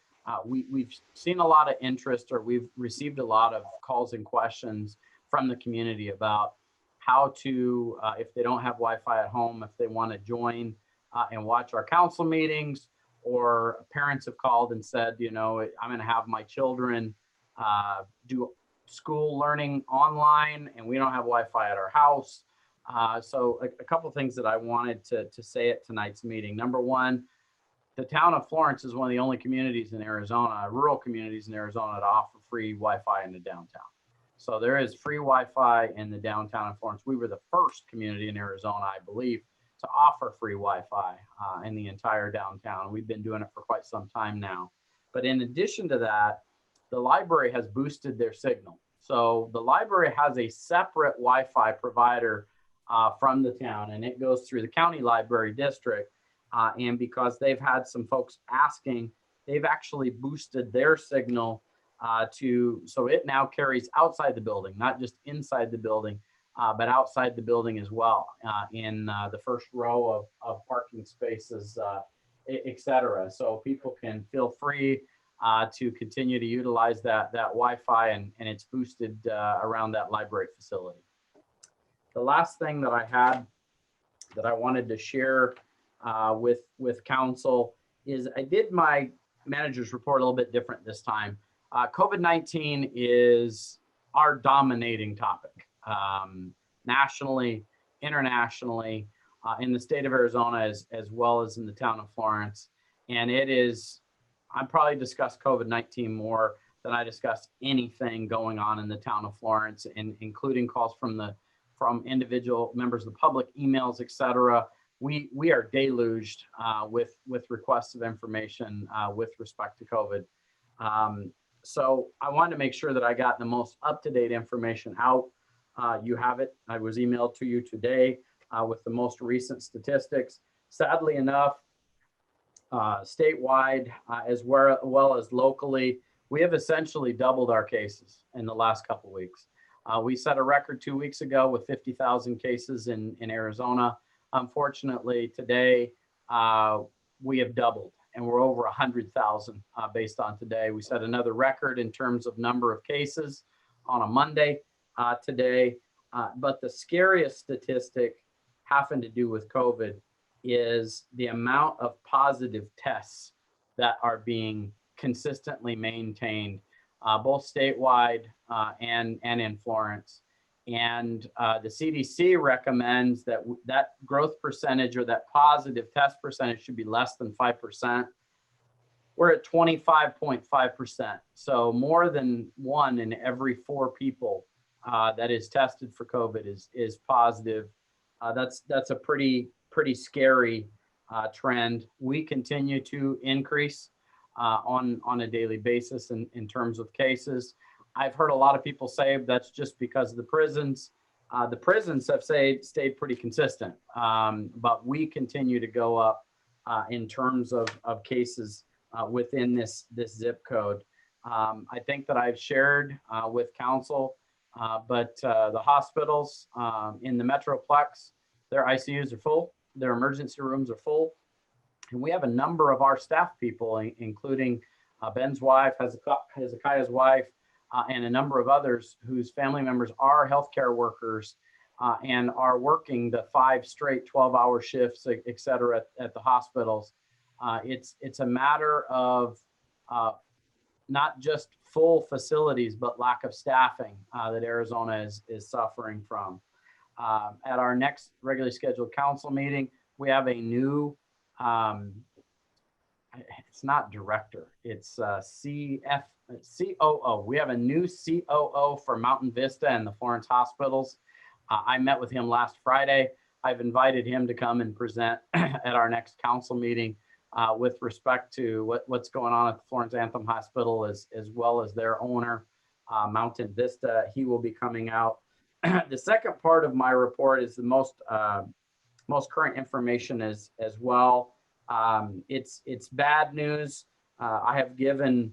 we've seen a lot of interest, or we've received a lot of calls and questions from the community about how to, if they don't have Wi-Fi at home, if they want to join and watch our council meetings, or parents have called and said, you know, I'm going to have my children do school learning online and we don't have Wi-Fi at our house. So a couple of things that I wanted to say at tonight's meeting. Number one, the town of Florence is one of the only communities in Arizona, rural communities in Arizona, to offer free Wi-Fi in the downtown. So there is free Wi-Fi in the downtown of Florence. We were the first community in Arizona, I believe, to offer free Wi-Fi in the entire downtown. We've been doing it for quite some time now. But in addition to that, the library has boosted their signal. So the library has a separate Wi-Fi provider from the town, and it goes through the county library district. And because they've had some folks asking, they've actually boosted their signal so it now carries outside the building, not just inside the building, but outside the building as well, in the first row of parking spaces, et cetera. So people can feel free to continue to utilize that Wi-Fi, and it's boosted around that library facility. The last thing that I had that I wanted to share with council is I did my manager's report a little bit different this time. COVID-19 is our dominating topic nationally, internationally, in the state of Arizona, as well as in the town of Florence. And it is, I probably discuss COVID-19 more than I discuss anything going on in the town of Florence, and including calls from individual members of the public, emails, et cetera. We are deluged with requests of information with respect to COVID. So I wanted to make sure that I got the most up-to-date information out. You have it. I was emailed to you today with the most recent statistics. Sadly enough, statewide, as well as locally, we have essentially doubled our cases in the last couple of weeks. We set a record 2 weeks ago with 50,000 cases in Arizona. Unfortunately, today we have doubled, and we're over 100,000 based on today. We set another record in terms of number of cases on a Monday. today. But the scariest statistic having to do with COVID is the amount of positive tests that are being consistently maintained, both statewide and in Florence. And the CDC recommends that that growth percentage or that positive test percentage should be less than 5%. We're at 25.5%. So more than 1 in every 4 people that is tested for COVID is positive. That's a pretty scary trend. We continue to increase on a daily basis in terms of cases. I've heard a lot of people say that's just because of the prisons. The prisons have stayed pretty consistent, but we continue to go up in terms of cases within this zip code. I think that I've shared with council, but the hospitals in the Metroplex, their ICUs are full, their emergency rooms are full. And we have a number of our staff people, including Ben's wife, Hezekiah's wife, and a number of others whose family members are healthcare workers and are working the 5 straight 12-hour shifts, et cetera, at the hospitals. It's a matter of not just full facilities, but lack of staffing that Arizona is suffering from. At our next regularly scheduled council meeting, we have a new, it's not director, it's COO. We have a new COO for Mountain Vista and the Florence hospitals. I met with him last Friday. I've invited him to come and present at our next council meeting with respect to what's going on at the Florence Anthem Hospital as well as their owner, Mountain Vista. He will be coming out. The second part of my report is the most current information as well. It's bad news. I have given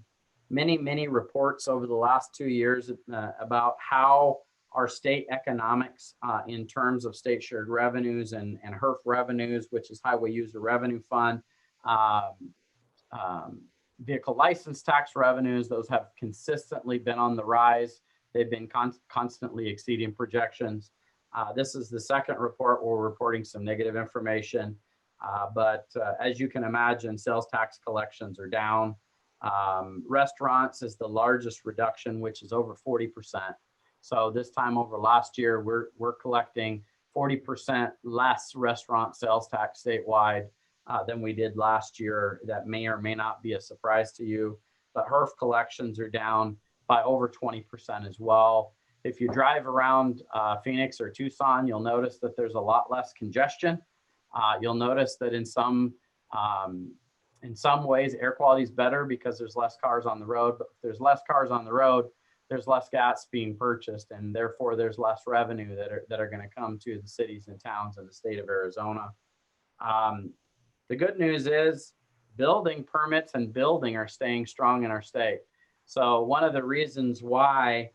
many reports over the last 2 years about how our state economics in terms of state shared revenues and HERF revenues, which is Highway User Revenue Fund, vehicle license tax revenues, those have consistently been on the rise. They've been constantly exceeding projections. This is the second report where we're reporting some negative information. But as you can imagine, sales tax collections are down. Restaurants is the largest reduction, which is over 40%. So this time over last year, we're collecting 40% less restaurant sales tax statewide than we did last year. That may or may not be a surprise to you, but HERF collections are down by over 20% as well. If you drive around Phoenix or Tucson, you'll notice that there's a lot less congestion. You'll notice that in some ways, air quality is better because there's less cars on the road. But if there's less cars on the road, there's less gas being purchased, and therefore there's less revenue that are going to come to the cities and towns in the state of Arizona. The good news is building permits and building are staying strong in our state. So one of the reasons why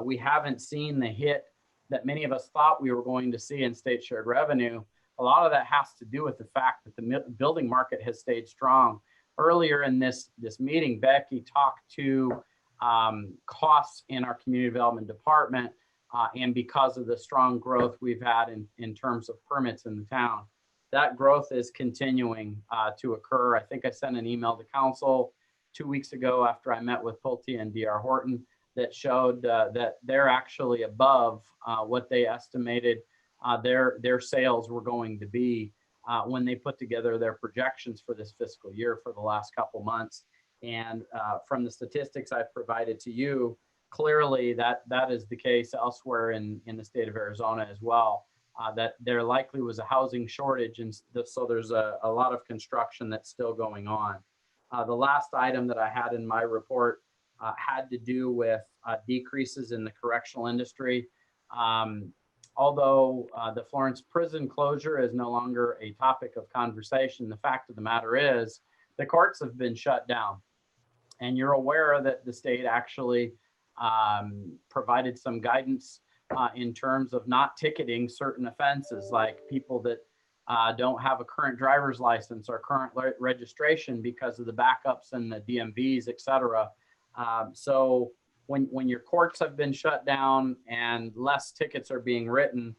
we haven't seen the hit that many of us thought we were going to see in state shared revenue, a lot of that has to do with the fact that the building market has stayed strong. Earlier in this meeting, Becky talked to costs in our community development department, and because of the strong growth we've had in terms of permits in the town, that growth is continuing to occur. I think I sent an email to council 2 weeks ago after I met with Pulte and DR Horton that showed that they're actually above what they estimated their sales were going to be when they put together their projections for this fiscal year for the last couple months. And from the statistics I've provided to you, clearly that is the case elsewhere in the state of Arizona as well, that there likely was a housing shortage. And so there's a lot of construction that's still going on. The last item that I had in my report had to do with decreases in the correctional industry. Although the Florence prison closure is no longer a topic of conversation, the fact of the matter is the courts have been shut down. And you're aware that the state actually provided some guidance in terms of not ticketing certain offenses, like people that don't have a current driver's license or current registration because of the backups and the DMVs, et cetera. So when your courts have been shut down and less tickets are being written,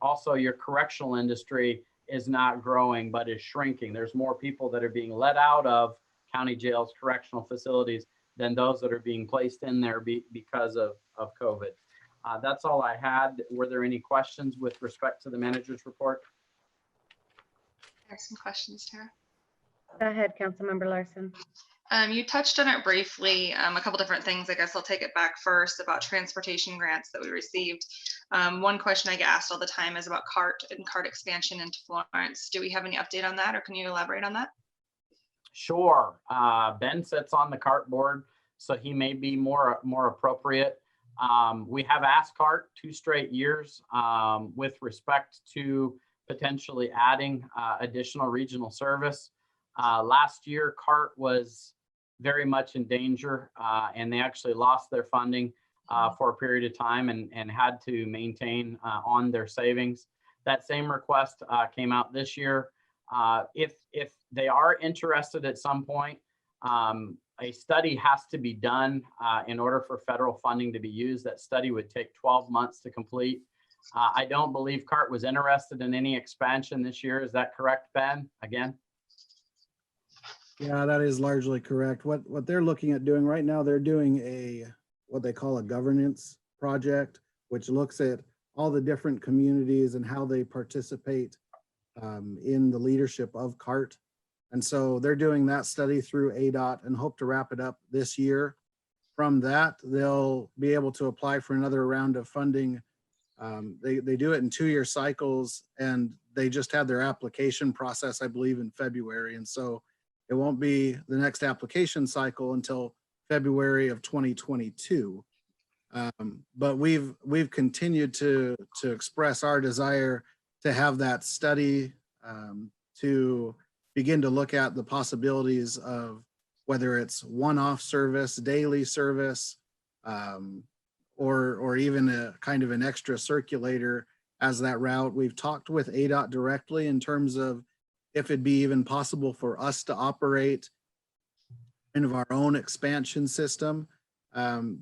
also your correctional industry is not growing, but is shrinking. There's more people that are being let out of county jails, correctional facilities, than those that are being placed in there because of COVID. That's all I had. Were there any questions with respect to the manager's report? There's some questions, Tara. Go ahead, Councilmember Larson. You touched on it briefly, a couple different things. I guess I'll take it back first about transportation grants that we received. One question I get asked all the time is about CART and CART expansion into Florence. Do we have any update on that, or can you elaborate on that? Sure. Ben sits on the CART board, so he may be more appropriate. We have asked CART 2 straight years with respect to potentially adding additional regional service. Last year, CART was very much in danger, and they actually lost their funding for a period of time and had to maintain on their savings. That same request came out this year. If they are interested at some point, a study has to be done in order for federal funding to be used. That study would take 12 months to complete. I don't believe CART was interested in any expansion this year. Is that correct, Ben? Again? Yeah, that is largely correct. What they're looking at doing right now, they're doing what they call a governance project, which looks at all the different communities and how they participate in the leadership of CART. And so they're doing that study through ADOT and hope to wrap it up this year. From that, they'll be able to apply for another round of funding. They do it in 2-year cycles, and they just had their application process, I believe, in February. And so it won't be the next application cycle until February of 2022. But we've continued to express our desire to have that study to begin to look at the possibilities of whether it's one-off service, daily service, or even a kind of an extra circulator as that route. We've talked with ADOT directly in terms of if it'd be even possible for us to operate kind of our own expansion system.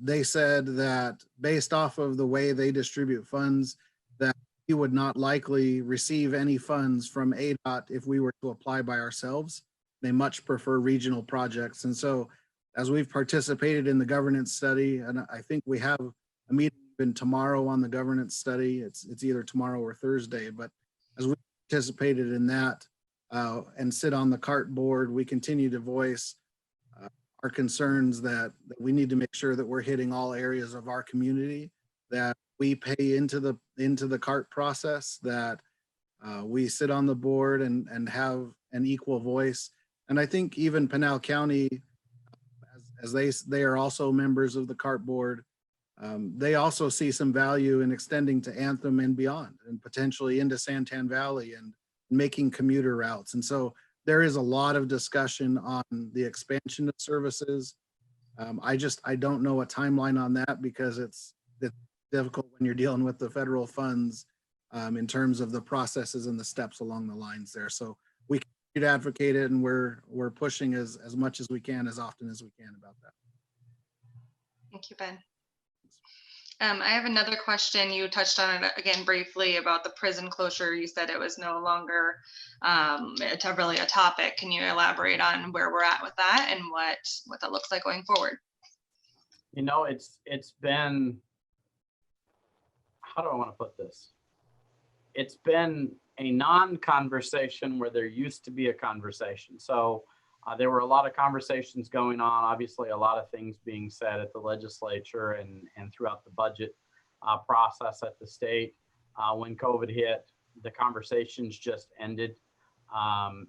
They said that based off of the way they distribute funds, that we would not likely receive any funds from ADOT if we were to apply by ourselves. They much prefer regional projects. And so as we've participated in the governance study, and I think we have a meeting even tomorrow on the governance study, it's either tomorrow or Thursday, but as we participated in that and sit on the CART board, we continue to voice our concerns that we need to make sure that we're hitting all areas of our community, that we pay into the CART process, that we sit on the board and have an equal voice. And I think even Pinal County, as they are also members of the CART board, they also see some value in extending to Anthem and beyond, and potentially into Santan Valley and making commuter routes. And so there is a lot of discussion on the expansion of services. I don't know a timeline on that because it's difficult when you're dealing with the federal funds in terms of the processes and the steps along the lines there. So we continue to advocate it, and we're pushing as much as we can, as often as we can about that. Thank you, Ben. I have another question. You touched on it again briefly about the prison closure. You said it was no longer really a topic. Can you elaborate on where we're at with that and what that looks like going forward? You know, it's been, how do I want to put this? It's been a non-conversation where there used to be a conversation. So there were a lot of conversations going on, obviously a lot of things being said at the legislature and throughout the budget process at the state. When COVID hit, the conversations just ended.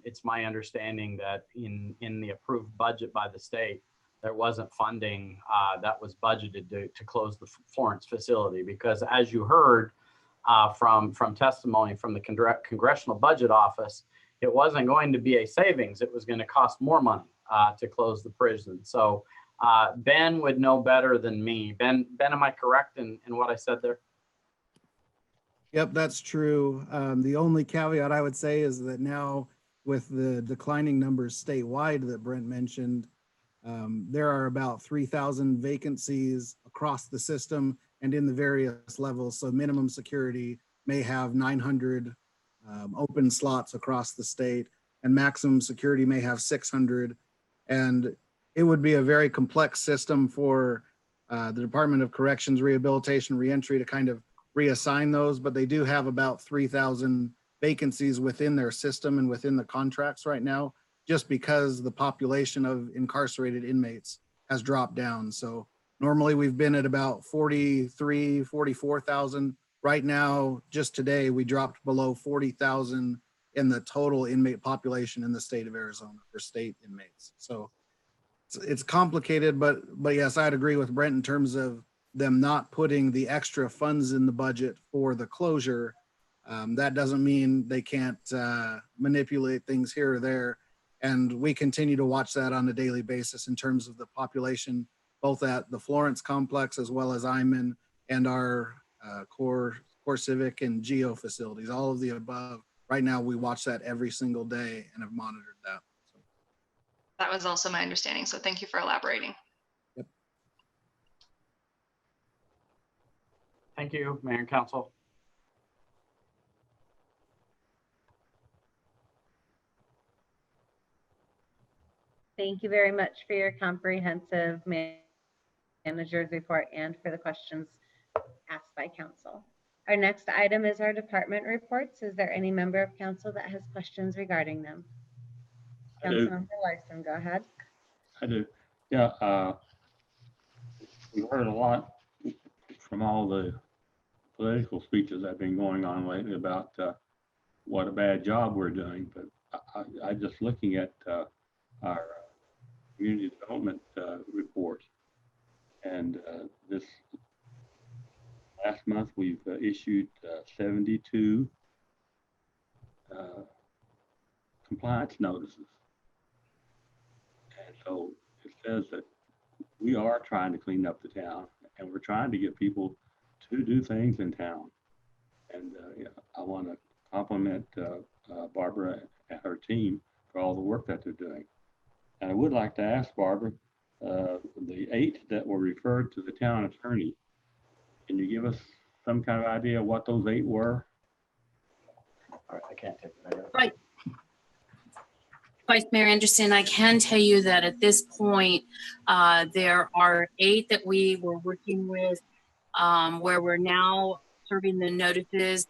It's my understanding that in the approved budget by the state, there wasn't funding that was budgeted to close the Florence facility, because as you heard from testimony from the Congressional Budget Office, it wasn't going to be a savings. It was going to cost more money to close the prison. So Ben would know better than me. Ben, am I correct in what I said there? Yep, that's true. The only caveat I would say is that now with the declining numbers statewide that Brent mentioned, There are about 3,000 vacancies across the system and in the various levels. So minimum security may have 900 open slots across the state, and maximum security may have 600. And it would be a very complex system for the Department of Corrections, Rehabilitation, Reentry to kind of reassign those, but they do have about 3,000 vacancies within their system and within the contracts right now, just because the population of incarcerated inmates has dropped down. So normally we've been at about 43, 44,000. Right now, just today, we dropped below 40,000 in the total inmate population in the state of Arizona for state inmates. So it's complicated, but yes, I'd agree with Brent in terms of them not putting the extra funds in the budget for the closure. That doesn't mean they can't manipulate things here or there. And we continue to watch that on a daily basis in terms of the population, both at the Florence complex as well as Iman and our core civic and geo facilities, all of the above. Right now, we watch that every single day and have monitored that. So. That was also my understanding. So thank you for elaborating. Yep. Thank you, Mayor and Council. Thank you very much for your comprehensive manager's report and for the questions asked by council. Our next item is our department reports. Is there any member of council that has questions regarding them? Councilmember Larson, go ahead. I do. Yeah, we've heard a lot from all the political speeches that have been going on lately about what a bad job we're doing. But I just looking at our community development report, and this last month we've issued 72 compliance notices. And so it says that we are trying to clean up the town, and we're trying to get people to do things in town. And yeah, I want to compliment Barbara and her team for all the work that they're doing. And I would like to ask Barbara, the 8 that were referred to the town attorney, can you give us some kind of idea of what those 8 were? All right, I can't take that. Right. Vice Mayor Anderson, I can tell you that at this point, there are 8 that we were working with, where we're now serving the notices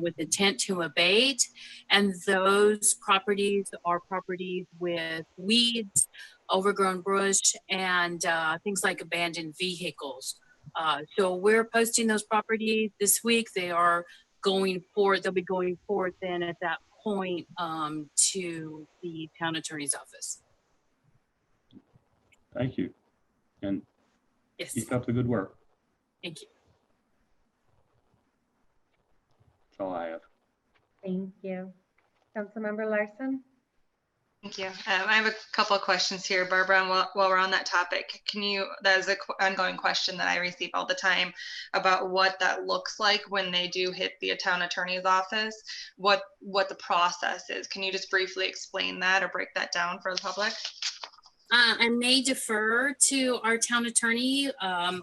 with intent to abate. And those properties are properties with weeds, overgrown brush, and things like abandoned vehicles. So we're posting those properties this week. They are going forward. They'll be going forward then at that point to the town attorney's office. Thank you. And yes, keep up the good work. Thank you. That's all I have. Thank you. Councilmember Larson. Thank you. I have a couple of questions here, Barbara, and while we're on that topic, that is an ongoing question that I receive all the time about what that looks like when they do hit the town attorney's office, what the process is. Can you just briefly explain that or break that down for the public? I may defer to our town attorney and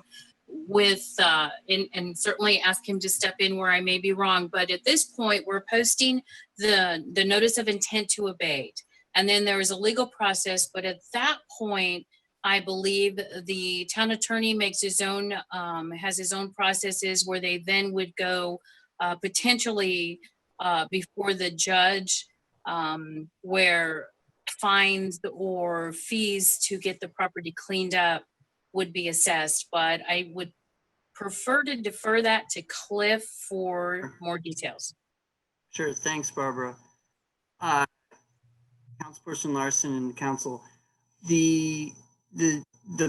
certainly ask him to step in where I may be wrong. But at this point, we're posting the notice of intent to abate. And then there is a legal process, but at that point, I believe the town attorney makes his own, has his own processes where they then would go potentially before the judge, where fines or fees to get the property cleaned up would be assessed. But I would prefer to defer that to Cliff for more details. Sure, thanks, Barbara. Councilperson Larson and council, the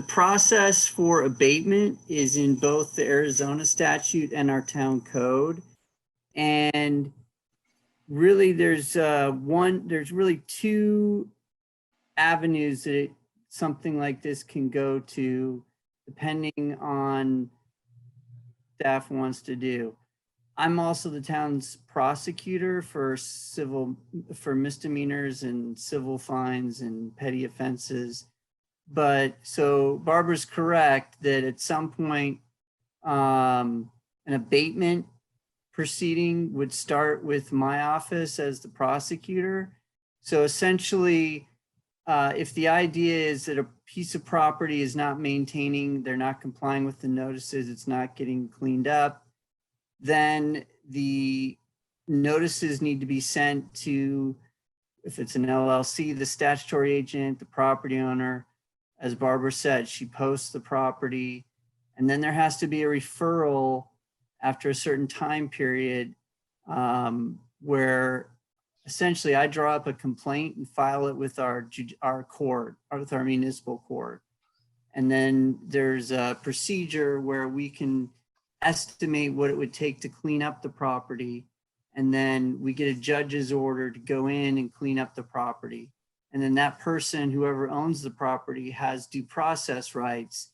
process for abatement is in both the Arizona statute and our town code. And really there's really 2 avenues that something like this can go to, depending on staff wants to do. I'm also the town's prosecutor for misdemeanors and civil fines and petty offenses. But so Barbara's correct that at some point, an abatement proceeding would start with my office as the prosecutor. So essentially, if the idea is that a piece of property is not maintaining, they're not complying with the notices, it's not getting cleaned up, then the notices need to be sent to, if it's an LLC, the statutory agent, the property owner. As Barbara said, she posts the property, and then there has to be a referral after a certain time period where essentially I draw up a complaint and file it with our court, or with our municipal court. And then there's a procedure where we can estimate what it would take to clean up the property. And then we get a judge's order to go in and clean up the property. And then that person, whoever owns the property, has due process rights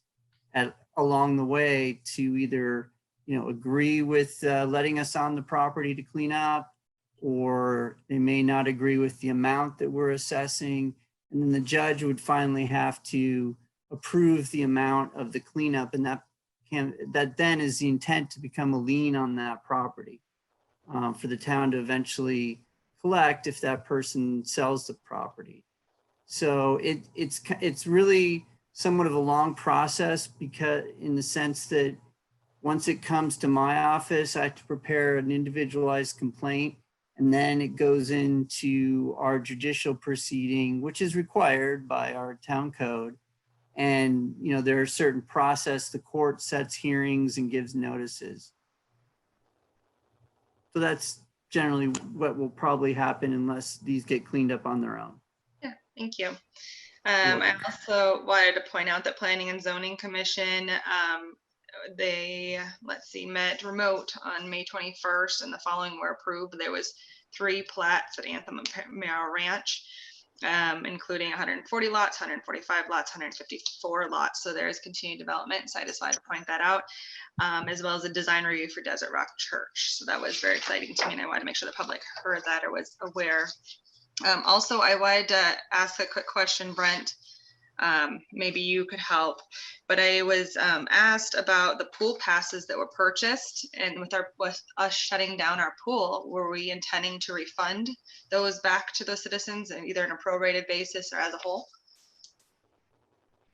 along the way to either, agree with letting us on the property to clean up, or they may not agree with the amount that we're assessing. And then the judge would finally have to approve the amount of the cleanup. And that then is the intent to become a lien on that property for the town to eventually collect if that person sells the property. So it's really somewhat of a long process, because in the sense that once it comes to my office, I have to prepare an individualized complaint, and then it goes into our judicial proceeding, which is required by our town code. And, there are certain process, the court sets hearings and gives notices. So that's generally what will probably happen unless these get cleaned up on their own. Yeah, thank you. I also wanted to point out that Planning and Zoning Commission, they, met remote on May 21st, and the following were approved. There was 3 plats at Anthem and Marrow Ranch, including 140 lots, 145 lots, 154 lots. So there is continued development. So I just wanted to point that out, as well as a design review for Desert Rock Church. So that was very exciting to me, and I wanted to make sure the public heard that or was aware. Also, I wanted to ask a quick question, Brent. Maybe you could help, but I was asked about the pool passes that were purchased, and with us shutting down our pool, were we intending to refund those back to the citizens, and either on a prorated basis or as a whole?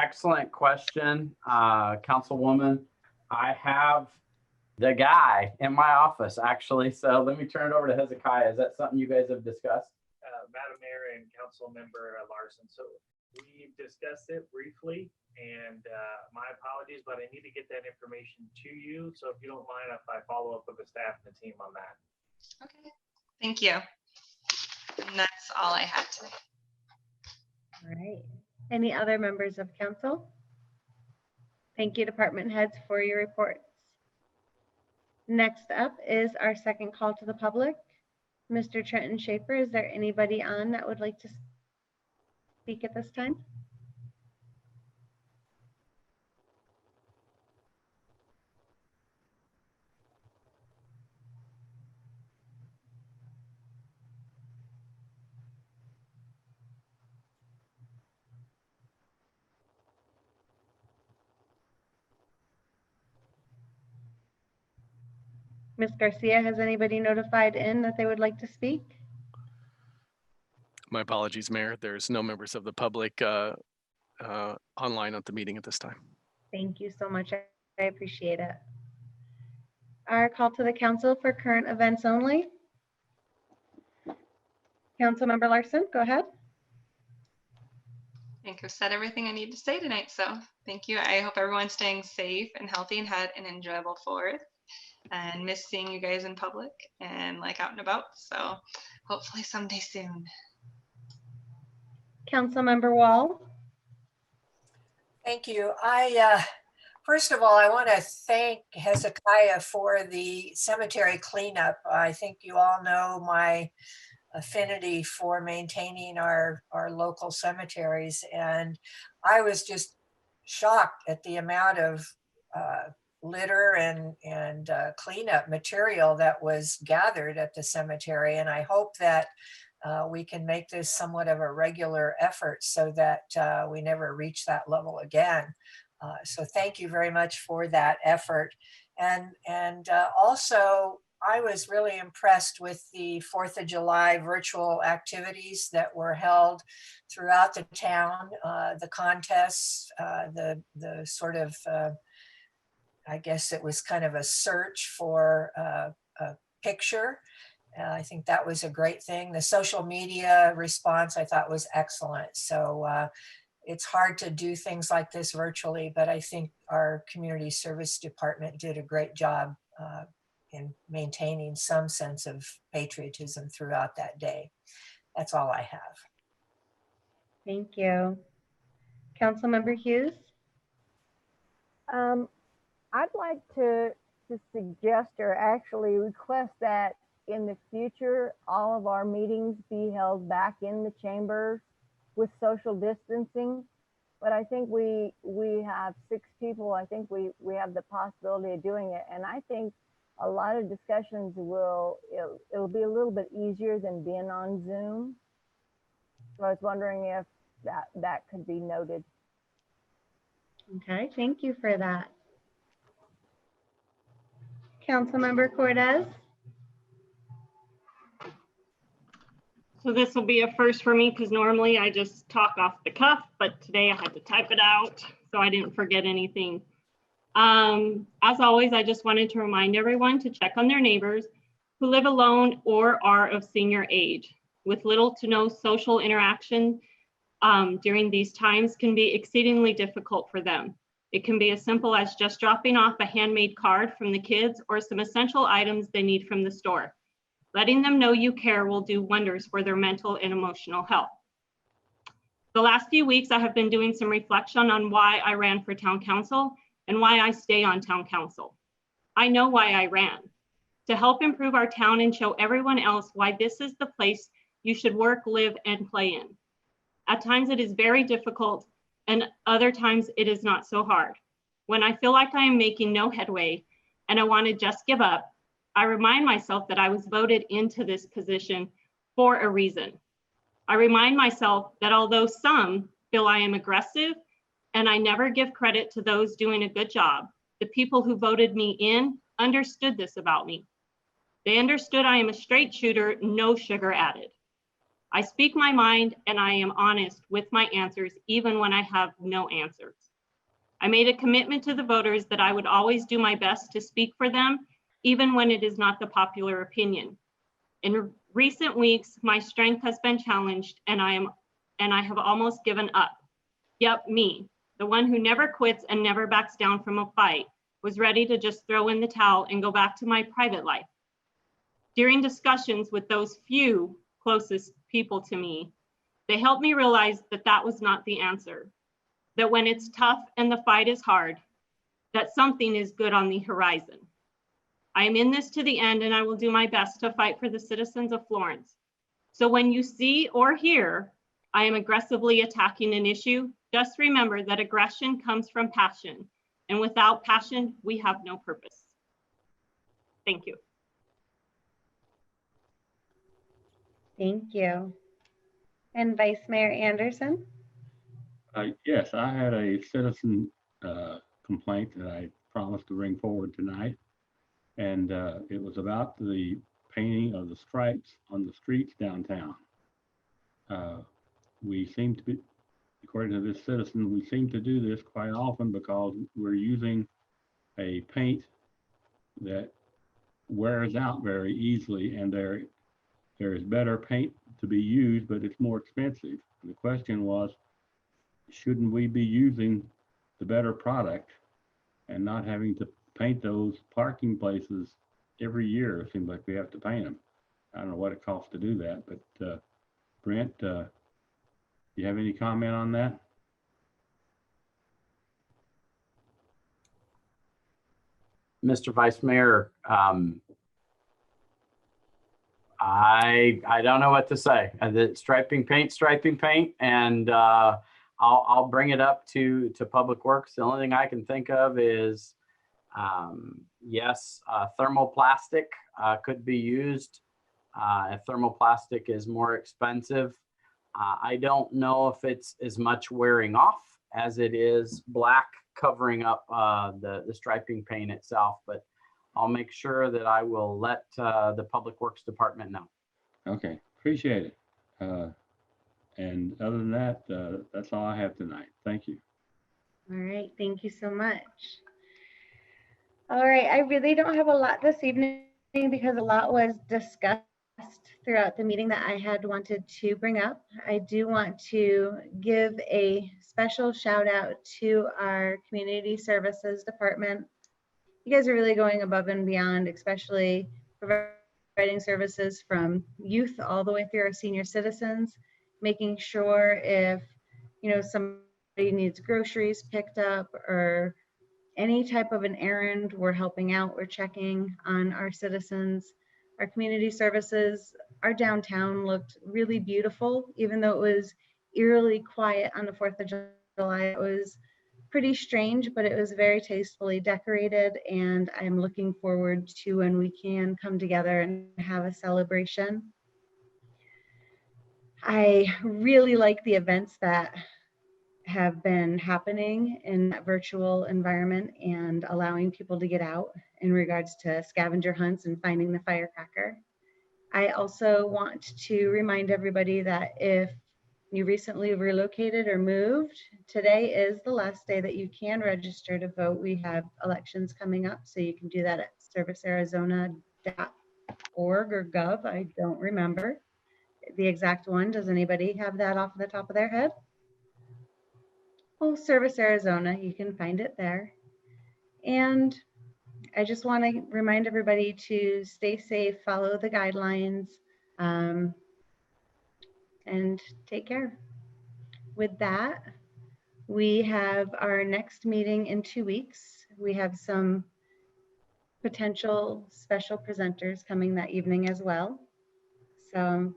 Excellent question, Councilwoman. I have the guy in my office, actually. So let me turn it over to Hezekiah. Is that something you guys have discussed? Madam Mayor and Council Member Larson. So we've discussed it briefly, and my apologies, but I need to get that information to you. So if you don't mind, if I follow up with the staff and the team on that. Okay, thank you. And that's all I had today. All right. Any other members of council? Thank you, department heads, for your reports. Next up is our second call to the public. Mr. Trenton Schaefer, is there anybody on that would like to speak at this time? Ms. Garcia, has anybody notified in that they would like to speak? My apologies, Mayor. There's no members of the public online at the meeting at this time. Thank you so much. I appreciate it. Our call to the council for current events only. Councilmember Larson, go ahead. I think I've said everything I need to say tonight, so thank you. I hope everyone's staying safe and healthy and had an enjoyable 4th. And miss seeing you guys in public and out and about. So hopefully someday soon. Councilmember Wall. Thank you. First of all, I want to thank Hezekiah for the cemetery cleanup. I think you all know my affinity for maintaining our local cemeteries, and I was just shocked at the amount of litter and cleanup material that was gathered at the cemetery. And I hope that we can make this somewhat of a regular effort so that we never reach that level again. So thank you very much for that effort. And also, I was really impressed with the 4th of July virtual activities that were held throughout the town, the contests, the sort of, I guess it was kind of a search for a picture. I think that was a great thing. The social media response I thought was excellent. So it's hard to do things like this virtually, but I think our community service department did a great job in maintaining some sense of patriotism throughout that day. That's all I have. Thank you. Councilmember Hughes? I'd like to suggest or actually request that in the future, all of our meetings be held back in the chambers with social distancing. But I think we have 6 people. I think we have the possibility of doing it. And I think a lot of discussions it'll be a little bit easier than being on Zoom. So I was wondering if that could be noted. Okay, thank you for that. Councilmember Cortez? So this will be a first for me because normally I just talk off the cuff, but today I had to type it out so I didn't forget anything. As always, I just wanted to remind everyone to check on their neighbors who live alone or are of senior age. With little to no social interaction during these times can be exceedingly difficult for them. It can be as simple as just dropping off a handmade card from the kids or some essential items they need from the store. Letting them know you care will do wonders for their mental and emotional health. The last few weeks, I have been doing some reflection on why I ran for town council and why I stay on town council. I know why I ran: to help improve our town and show everyone else why this is the place you should work, live, and play in. At times it is very difficult, and other times it is not so hard. When I feel like I am making no headway and I want to just give up, I remind myself that I was voted into this position for a reason. I remind myself that although some feel I am aggressive and I never give credit to those doing a good job, the people who voted me in understood this about me. They understood I am a straight shooter, no sugar added. I speak my mind and I am honest with my answers, even when I have no answers. I made a commitment to the voters that I would always do my best to speak for them, even when it is not the popular opinion. In recent weeks, my strength has been challenged and I have almost given up. Yep, me, the one who never quits and never backs down from a fight, was ready to just throw in the towel and go back to my private life. During discussions with those few closest people to me, they helped me realize that that was not the answer. That when it's tough and the fight is hard, that something is good on the horizon. I am in this to the end and I will do my best to fight for the citizens of Florence. So when you see or hear I am aggressively attacking an issue, just remember that aggression comes from passion, and without passion, we have no purpose. Thank you. Thank you. And Vice Mayor Anderson? Yes, I had a citizen complaint that I promised to bring forward tonight. And it was about the painting of the stripes on the streets downtown. We seem to be, according to this citizen, we seem to do this quite often because we're using a paint that wears out very easily, and there is better paint to be used, but it's more expensive. And the question was, shouldn't we be using the better product and not having to paint those parking places every year? It seems like we have to paint them. I don't know what it costs to do that, but Brent, you have any comment on that? Mr. Vice Mayor, I don't know what to say. The striping paint, and I'll bring it up to Public Works. The only thing I can think of is, yes, thermoplastic could be used If thermoplastic is more expensive, I don't know if it's as much wearing off as it is black covering up the striping paint itself, but I'll make sure that I will let the Public Works Department know. Okay, appreciate it. And other than that, that's all I have tonight. Thank you. All right, thank you so much. All right, I really don't have a lot this evening because a lot was discussed throughout the meeting that I had wanted to bring up. I do want to give a special shout out to our community services department. You guys are really going above and beyond, especially providing services from youth all the way through our senior citizens, making sure if, you know, somebody needs groceries picked up or any type of an errand, we're helping out, we're checking on our citizens. Our community services, our downtown looked really beautiful, even though it was eerily quiet on the 4th of July. It was pretty strange, but it was very tastefully decorated, and I'm looking forward to when we can come together and have a celebration. I really like the events that have been happening in that virtual environment and allowing people to get out in regards to scavenger hunts and finding the firecracker. I also want to remind everybody that if you recently relocated or moved, today is the last day that you can register to vote. We have elections coming up, so you can do that at servicearizona.org or gov. I don't remember the exact one. Does anybody have that off the top of their head? Oh, Service Arizona, you can find it there. And I just want to remind everybody to stay safe, follow the guidelines, and take care. With that, we have our next meeting in 2 weeks. We have some potential special presenters coming that evening as well. So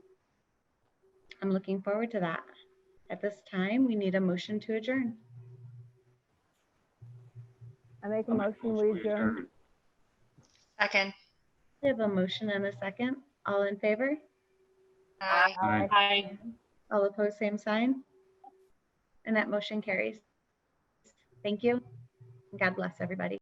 I'm looking forward to that. At this time, we need a motion to adjourn. I make a motion, we adjourn. Second. We have a motion and a second. All in favor? Aye. Aye. Aye. All opposed, same sign. And that motion carries. Thank you. God bless everybody.